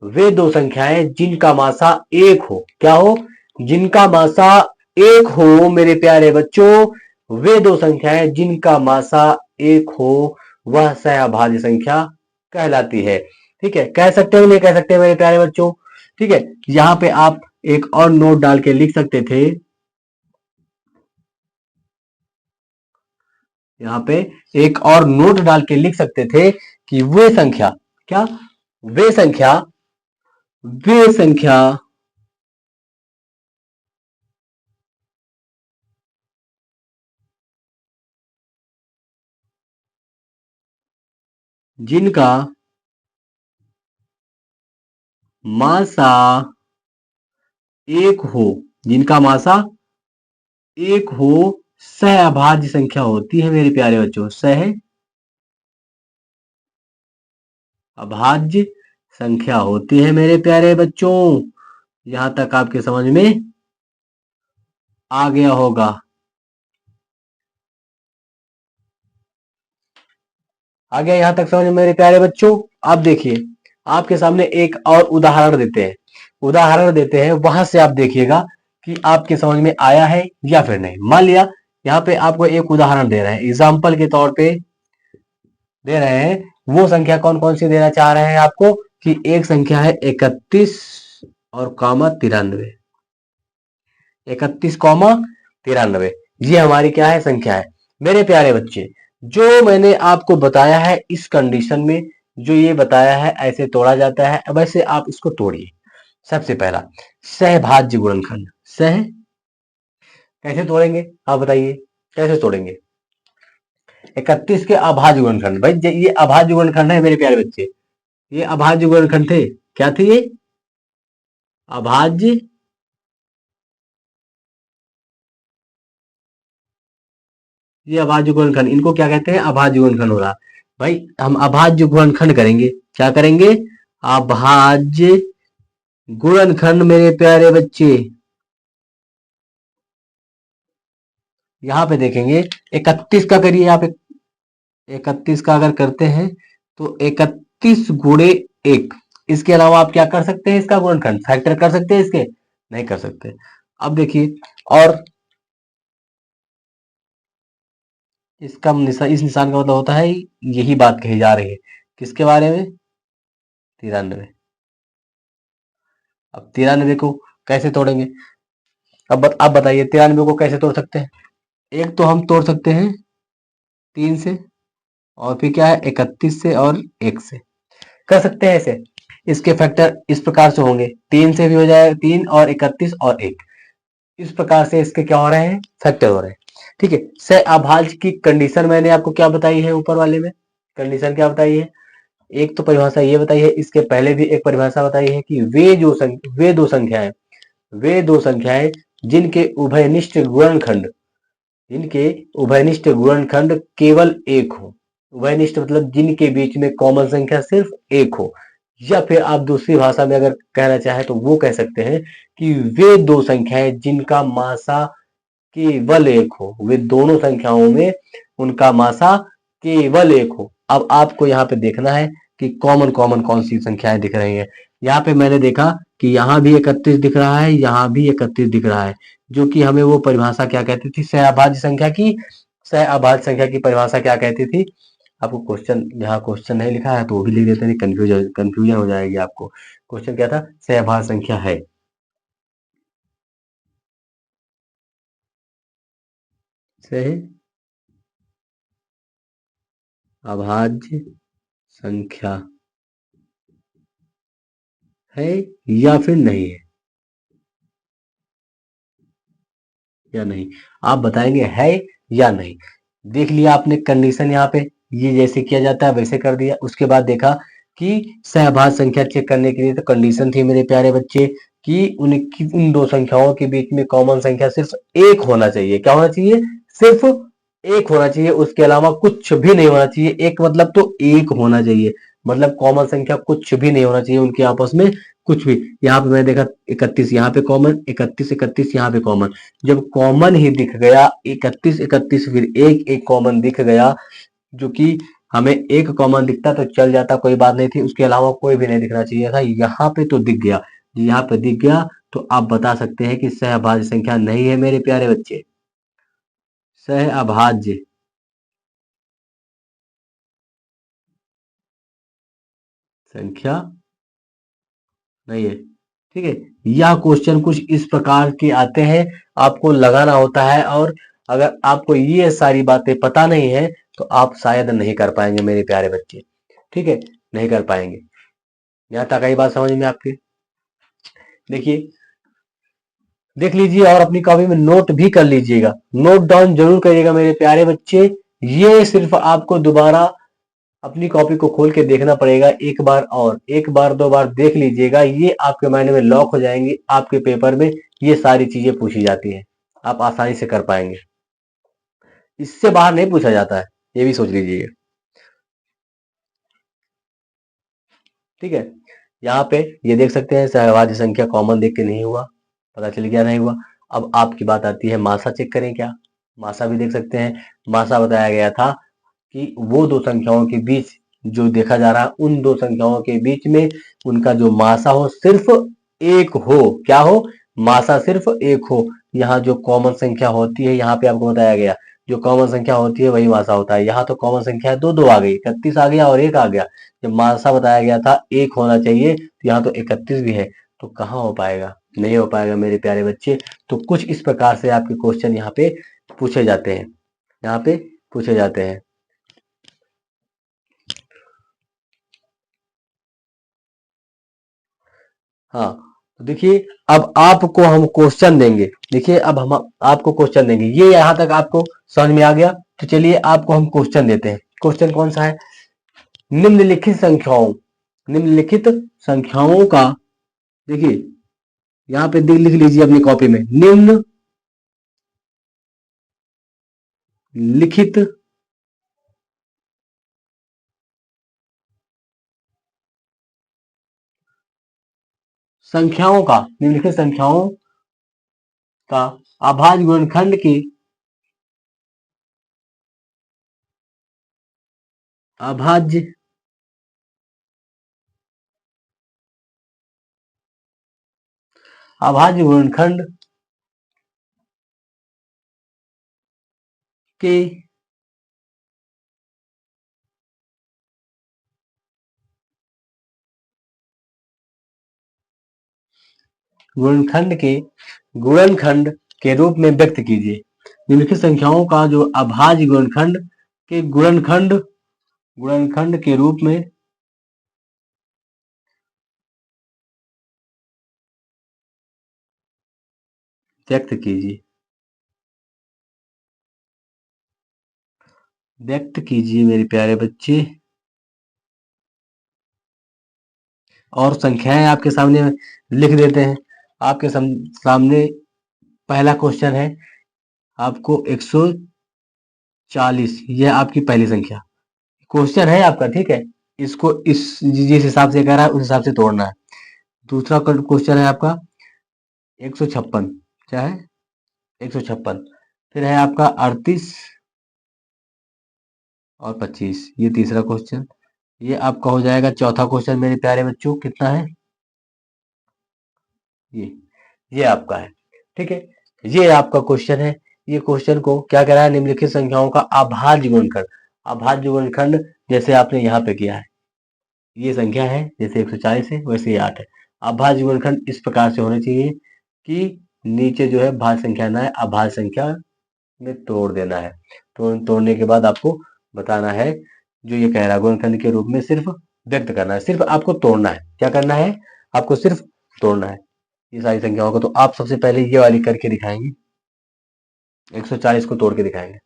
वे दो संख्याएं जिनका मासा एक हो। क्या हो? जिनका मासा एक हो मेरे प्यारे बच्चों, वे दो संख्याएं जिनका मासा एक हो वह सहअभाज्य संख्या कहलाती है। ठीक है, कह सकते हो नहीं कह सकते मेरे प्यारे बच्चों? ठीक है, यहाँ पे आप एक और नोट डाल के लिख सकते थे, यहाँ पे एक और नोट डाल के लिख सकते थे कि वे संख्या, क्या? वे संख्या, वे संख्या जिनका मासा एक हो, जिनका मासा एक हो सहअभाज्य संख्या होती है मेरे प्यारे बच्चों। सहअभाज्य संख्या होती है मेरे प्यारे बच्चों। यहां तक आपके समझ में आ गया होगा। आ गया यहां तक समझ में मेरे प्यारे बच्चों? आप देखिए आपके सामने एक और उदाहरण देते हैं, वहां से आप देखिएगा कि आपके समझ में आया है या फिर नहीं। मान लिया यहाँ पे आपको एक उदाहरण दे रहे हैं, एग्जाम्पल के तौर पे दे रहे हैं। वो संख्या कौन कौन सी देना चाह रहे हैं आपको कि एक संख्या है 31 और कॉमा 93, 31 कॉमा 93, ये हमारी क्या है? संख्या है। मेरे प्यारे बच्चे जो मैंने आपको बताया है इस कंडीशन में, जो ये बताया है ऐसे तोड़ा जाता है, वैसे आप इसको तोड़िए। सबसे पहला सहभाज्य गुणनखंड, सह कैसे तोड़ेंगे आप बताइए? कैसे तोड़ेंगे? 31 के अभाज्य गुणनखंड। भाई ये अभाज्य गुणनखंड है मेरे प्यारे बच्चे, ये अभाज्य गुणनखंड थे। क्या थे ये? अभाज्य ये अभाज्य गुणनखंड, इनको क्या कहते हैं? अभाज्य गुणनखंड हो रहा। भाई हम अभाज्य गुणनखंड करेंगे, क्या करेंगे? अभाज्य गुणनखंड मेरे प्यारे बच्चे। यहाँ पे देखेंगे 31 का करिए आप, 31 का अगर करते हैं तो 31 गुणे 1, इसके अलावा आप क्या कर सकते हैं? इसका गुणनखंड फैक्टर कर सकते हैं इसके? नहीं कर सकते। अब देखिए, और इसका इस निशान का मतलब होता है यही बात कही जा रही है, किसके बारे में? 93। अब 93 को कैसे तोड़ेंगे? अब बताइए 93 को कैसे तोड़ सकते हैं? एक तो हम तोड़ सकते हैं 3 से, और फिर क्या है 31 से और 1 से कर सकते हैं ऐसे। इसके फैक्टर इस प्रकार से होंगे, 3 से भी हो जाएगा 3 और 31 और 1, इस प्रकार से इसके क्या हो रहे हैं? फैक्टर हो रहे हैं। ठीक है, सहअभाज्य की कंडीशन मैंने आपको क्या बताई है? ऊपर वाले में कंडीशन क्या बताई है? एक तो परिभाषा ये बताई है, इसके पहले भी एक परिभाषा बताई है कि वे दो संख्याएं जिनके उभयनिष्ठ गुणनखंड, जिनके उभयनिष्ठ गुणनखंड केवल एक हो। उभयनिष्ठ मतलब जिनके बीच में कॉमन संख्या सिर्फ एक हो, या फिर आप दूसरी भाषा में अगर कहना चाहे तो वो कह सकते हैं कि वे दो संख्याएं जिनका मासा केवल एक हो, वे दोनों संख्याओं में उनका मासा केवल एक हो। अब आपको यहाँ पे देखना है कि कॉमन कॉमन कौन सी संख्याएं दिख रही हैं। यहाँ पे मैंने देखा कि यहाँ भी 31 दिख रहा है, यहाँ भी 31 दिख रहा है, जो कि हमें वो परिभाषा क्या कहती थी? सहअभाज्य संख्या की। सहअभाज्य संख्या की परिभाषा क्या कहती थी? आपको क्वेश्चन, यहाँ क्वेश्चन नहीं लिखा है तो वो भी लिख देते हैं, कंफ्यूजन हो जाएगी आपको। क्वेश्चन क्या था? सहअभाज्य संख्या है। सहअभाज्य संख्या है या फिर नहीं है, या नहीं? आप बताएंगे है या नहीं। देख लिया आपने कंडीशन, यहाँ पे ये जैसे किया जाता है वैसे कर दिया। उसके बाद देखा कि सहअभाज्य संख्या चेक करने के लिए तो कंडीशन थी मेरे प्यारे बच्चे कि उन दो संख्याओं के बीच में कॉमन संख्या सिर्फ एक होना चाहिए। क्या होना चाहिए? सिर्फ एक होना चाहिए, उसके अलावा कुछ भी नहीं होना चाहिए। एक मतलब तो एक होना चाहिए, मतलब कॉमन संख्या कुछ भी नहीं होना चाहिए उनके आपस में, कुछ भी। यहाँ पे मैंने देखा 31 यहाँ पे कॉमन, 31 31 यहाँ पे कॉमन। जब कॉमन ही दिख गया 31 31, फिर एक एक कॉमन दिख गया, जो कि हमें एक कॉमन दिखता तो चल जाता, कोई बात नहीं थी, उसके अलावा कोई भी नहीं दिखना चाहिए था। यहाँ पे तो दिख गया, यहाँ पे दिख गया तो आप बता सकते हैं कि सहअभाज्य संख्या नहीं है मेरे प्यारे बच्चे। सहअभाज्य संख्या नहीं है। ठीक है, यह क्वेश्चन कुछ इस प्रकार के आते हैं, आपको लगाना होता है, और अगर आपको ये सारी बातें पता नहीं है तो आप शायद नहीं कर पाएंगे मेरे प्यारे बच्चे। ठीक है, नहीं कर पाएंगे। यहाँ तक आई बात समझ में आपकी? देखिए, देख लीजिए और अपनी कॉपी में नोट भी कर लीजिएगा, नोट डाउन जरूर करिएगा मेरे प्यारे बच्चे। ये सिर्फ आपको दोबारा अपनी कॉपी को खोल के देखना पड़ेगा, एक बार और एक बार दो बार देख लीजिएगा, ये आपके माइंड में लॉक हो जाएंगी। आपके पेपर में ये सारी चीजें पूछी जाती हैं, आप आसानी से कर पाएंगे, इससे बाहर नहीं पूछा जाता है, ये भी सोच लीजिए। ठीक है, यहाँ पे ये देख सकते हैं सहअभाज्य संख्या कॉमन देख के नहीं हुआ, पता चल गया नहीं हुआ। अब आपकी बात आती है मासा चेक करें क्या? मासा भी देख सकते हैं। मासा बताया गया था कि वो दो संख्याओं के बीच जो देखा जा रहा है, उन दो संख्याओं के बीच में उनका जो मासा हो सिर्फ एक हो। क्या हो? मासा सिर्फ एक हो। यहाँ जो कॉमन संख्या होती है, यहाँ पे आपको बताया गया जो कॉमन संख्या होती है वही मासा होता है। यहाँ तो कॉमन संख्या दो दो आ गई, 31 आ गया और एक आ गया। जब मासा बताया गया था एक होना चाहिए, तो यहाँ तो 31 भी है, तो कहाँ हो पाएगा? नहीं हो पाएगा मेरे प्यारे बच्चे। तो कुछ इस प्रकार से आपके क्वेश्चन यहाँ पे पूछे जाते हैं, यहाँ पे पूछे जाते हैं। हाँ, तो देखिए अब आपको हम क्वेश्चन देंगे। देखिए अब हम आपको क्वेश्चन देंगे, ये यहाँ तक आपको समझ में आ गया? तो चलिए आपको हम क्वेश्चन देते हैं। क्वेश्चन कौन सा है? निम्नलिखित संख्याओं निम्नलिखित संख्याओं का, देखिए यहाँ पे लिख लीजिए अपनी कॉपी में, निम्नलिखित निम्नलिखित संख्याओं का अभाज्य गुणनखंड के अभाज्य अभाज्य गुणनखंड के गुणनखंड के रूप में व्यक्त कीजिए। निम्नलिखित संख्याओं का जो अभाज्य गुणनखंड के गुणनखंड के रूप में व्यक्त कीजिए मेरे प्यारे बच्चे। और संख्याएं आपके सामने लिख देते हैं। आपके सामने पहला क्वेश्चन है, आपको 140, यह आपकी पहली संख्या क्वेश्चन है आपका, ठीक है। इसको जिस हिसाब से कह रहा है उस हिसाब से तोड़ना है। दूसरा क्वेश्चन है आपका 156, क्या है? 156। फिर है आपका 38 और 25, ये तीसरा क्वेश्चन। ये आपका हो जाएगा चौथा क्वेश्चन मेरे प्यारे बच्चों, कितना है? ये आपका है, ठीक है। ये आपका क्वेश्चन है। ये क्वेश्चन को क्या कह रहा है? निम्नलिखित संख्याओं का अभाज्य गुणनखंड जैसे आपने यहाँ पे किया है, ये संख्या है जैसे 140 है वैसे ये 8 है। अभाज्य गुणनखंड इस प्रकार से होने चाहिए कि नीचे जो है भाज्य संख्या ना है, अभाज्य संख्या में तोड़ देना है। तो तोड़ने के बाद आपको बताना है जो ये कह रहा है, गुणनखंड के रूप में सिर्फ व्यक्त करना है, सिर्फ आपको तोड़ना है। क्या करना है? आपको सिर्फ तोड़ना है ये सारी संख्याओं को। तो आप सबसे पहले ये वाली करके दिखाएंगे, 140 को तोड़ के दिखाएंगे।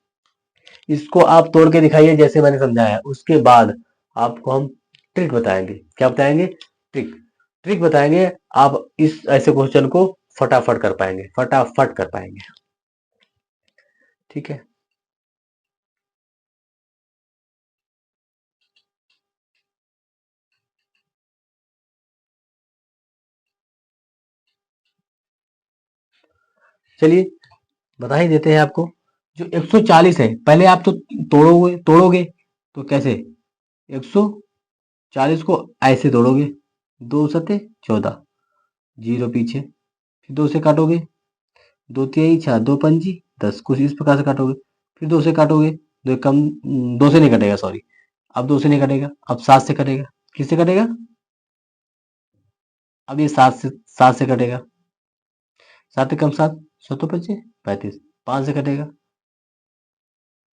इसको आप तोड़ के दिखाइए जैसे मैंने समझाया। उसके बाद आपको हम ट्रिक बताएंगे। क्या बताएंगे? ट्रिक बताएंगे। आप इस ऐसे क्वेश्चन को फटाफट कर पाएंगे, ठीक है। चलिए बता ही देते हैं आपको। जो 140 है, पहले आप तो तोड़ोगे तो कैसे? 140 को ऐसे तोड़ोगे, 2 सते 14, 0 पीछे, फिर 2 से काटोगे, 2 तिहाई 6, 2 पंजी 10, कुछ इस प्रकार से काटोगे। फिर 2 से काटोगे, 2 कम, 2 से नहीं कटेगा, सॉरी। अब 2 से नहीं कटेगा, अब 7 से कटेगा। किससे कटेगा? अब ये 7 से कटेगा। 7 कम 7, 7 बचे 35, 5 से कटेगा,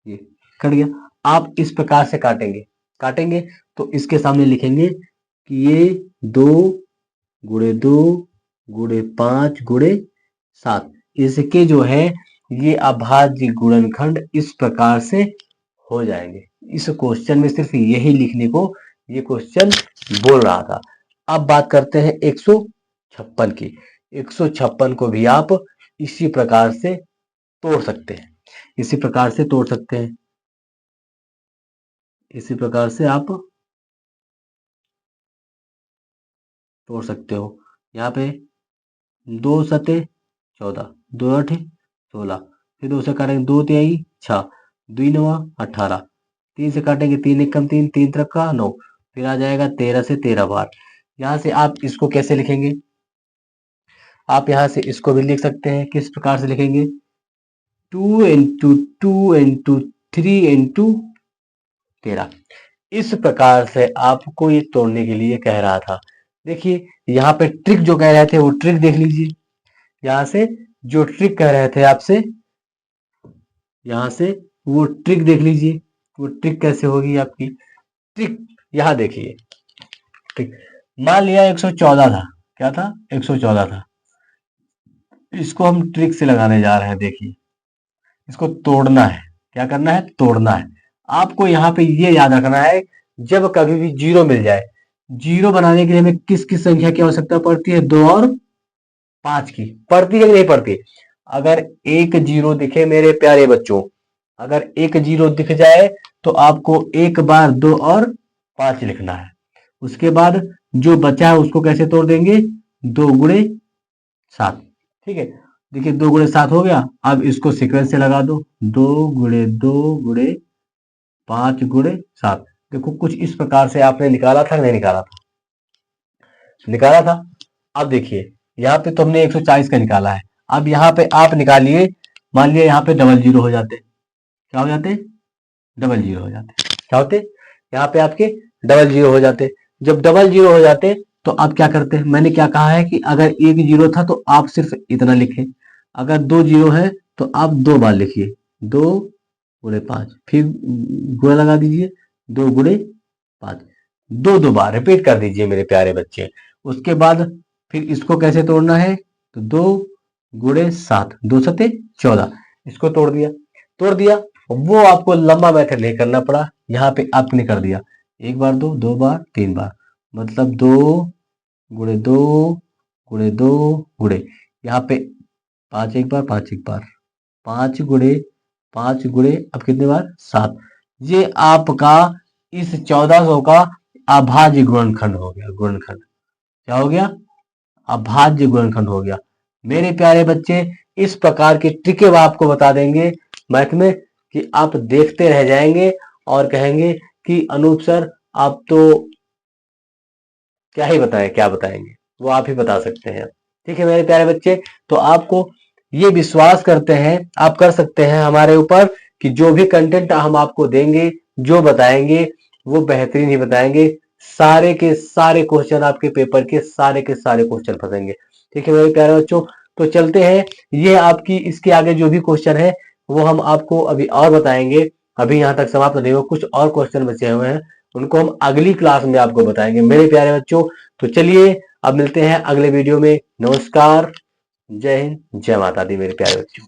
ये कट गया। आप इस प्रकार से काटेंगे तो इसके सामने लिखेंगे कि ये 2 गुणे 2 गुणे 5 गुणे 7, इसके जो है ये अभाज्य गुणनखंड इस प्रकार से हो जाएंगे। इस क्वेश्चन में सिर्फ यही लिखने को ये क्वेश्चन बोल रहा था। अब बात करते हैं 156 की। 156 को भी आप इसी प्रकार से तोड़ सकते हैं, इसी प्रकार से तोड़ सकते हैं, इसी प्रकार से आप तोड़ सकते हो। यहाँ पे 2 सते 14, 2 आठे 16, फिर 2 से काटेंगे 2 तिहाई 6, 2 नवा 18, 3 से काटेंगे 3 एकम 3, 3 त्रिका 9, फिर आ जाएगा 13 से 13 बार। यहाँ से आप इसको कैसे लिखेंगे? आप यहाँ से इसको भी लिख सकते हैं। किस प्रकार से लिखेंगे? 2 इंटू 2 इंटू 3 इंटू 13। इस प्रकार से आपको ये तोड़ने के लिए कह रहा था। देखिए यहाँ पे ट्रिक जो कह रहे थे वो ट्रिक देख लीजिए। यहाँ से जो ट्रिक कह रहे थे आपसे, यहाँ से वो ट्रिक देख लीजिए। वो ट्रिक कैसे होगी आपकी? ट्रिक यहाँ देखिए। ट्रिक मान लिया 114 था, क्या था? 114 था। इसको हम ट्रिक से लगाने जा रहे हैं। देखिए इसको तोड़ना है, क्या करना है, तोड़ना है। आपको यहाँ पे ये याद रखना है, जब कभी भी जीरो मिल जाए, जीरो बनाने के लिए हमें किस किस संख्या की आवश्यकता पड़ती है, 2 और 5 की। पड़ती है कि नहीं पड़ती? अगर एक जीरो दिखे मेरे प्यारे बच्चों, अगर एक जीरो दिख जाए तो आपको एक बार 2 और 5 लिखना है। उसके बाद जो बचा है उसको कैसे तोड़ देंगे, 2 गुणे 7। ठीक है, देखिए 2 गुणे 7 हो गया। अब इसको सीक्वेंस से लगा दो, 2 गुणे 2 गुणे 5 गुणे 7। देखो कुछ इस प्रकार से आपने निकाला था, नहीं निकाला था, निकाला था। अब देखिए यहाँ पे तो हमने 140 का निकाला है। अब यहाँ पे आप निकालिए, मान लिया यहाँ पे डबल जीरो हो जाते, क्या हो जाते, डबल जीरो हो जाते, क्या होते, यहाँ पे आपके डबल जीरो हो जाते। जब डबल जीरो हो जाते तो आप क्या करते हैं, मैंने क्या कहा है कि अगर एक जीरो था तो आप सिर्फ इतना लिखें, अगर 2 जीरो है तो आप 2 बार लिखिए, 2 गुणे 5, फिर गुणा लगा दीजिए, 2 गुणे 5, 2 बार रिपीट कर दीजिए मेरे प्यारे बच्चे। उसके बाद फिर इसको कैसे तोड़ना है, तो 2 गुणे 7, 2 सते 14, इसको तोड़ दिया, तोड़ दिया। वो आपको लंबा मेथड नहीं करना पड़ा, यहाँ पे आपने कर दिया, एक बार 2, 2 बार, 3 बार, मतलब 2 गुणे 2 गुणे 2 गुणे, यहाँ पे 5 एक बार, 5 एक बार, 5 गुणे 5 गुणे अब कितने बार, 7। ये आपका इस 1400 का अभाज्य गुणनखंड हो गया, गुणनखंड क्या हो गया, अभाज्य गुणनखंड हो गया। मेरे प्यारे बच्चे इस प्रकार की ट्रिकें आपको बता देंगे मैथ में कि आप देखते रह जाएंगे और कहेंगे कि अनूप सर आप तो क्या ही बताएं, क्या बताएंगे, वो आप ही बता सकते हैं। ठीक है मेरे प्यारे बच्चे, तो आपको ये विश्वास करते हैं, आप कर सकते हैं हमारे ऊपर कि जो भी कंटेंट हम आपको देंगे, जो बताएंगे वो बेहतरीन ही बताएंगे। सारे के सारे क्वेश्चन आपके पेपर के सारे क्वेश्चन फंसेंगे। ठीक है मेरे प्यारे बच्चों, तो चलते हैं, ये आपकी इसके आगे जो भी क्वेश्चन है वो हम आपको अभी और बताएंगे। अभी यहाँ तक समाप्त नहीं हो, कुछ और क्वेश्चन बचे हुए हैं, उनको हम अगली क्लास में आपको बताएंगे मेरे प्यारे बच्चों। तो चलिए अब मिलते हैं अगले वीडियो में। नमस्कार, जय हिंद, जय माता दी मेरे प्यारे बच्चों।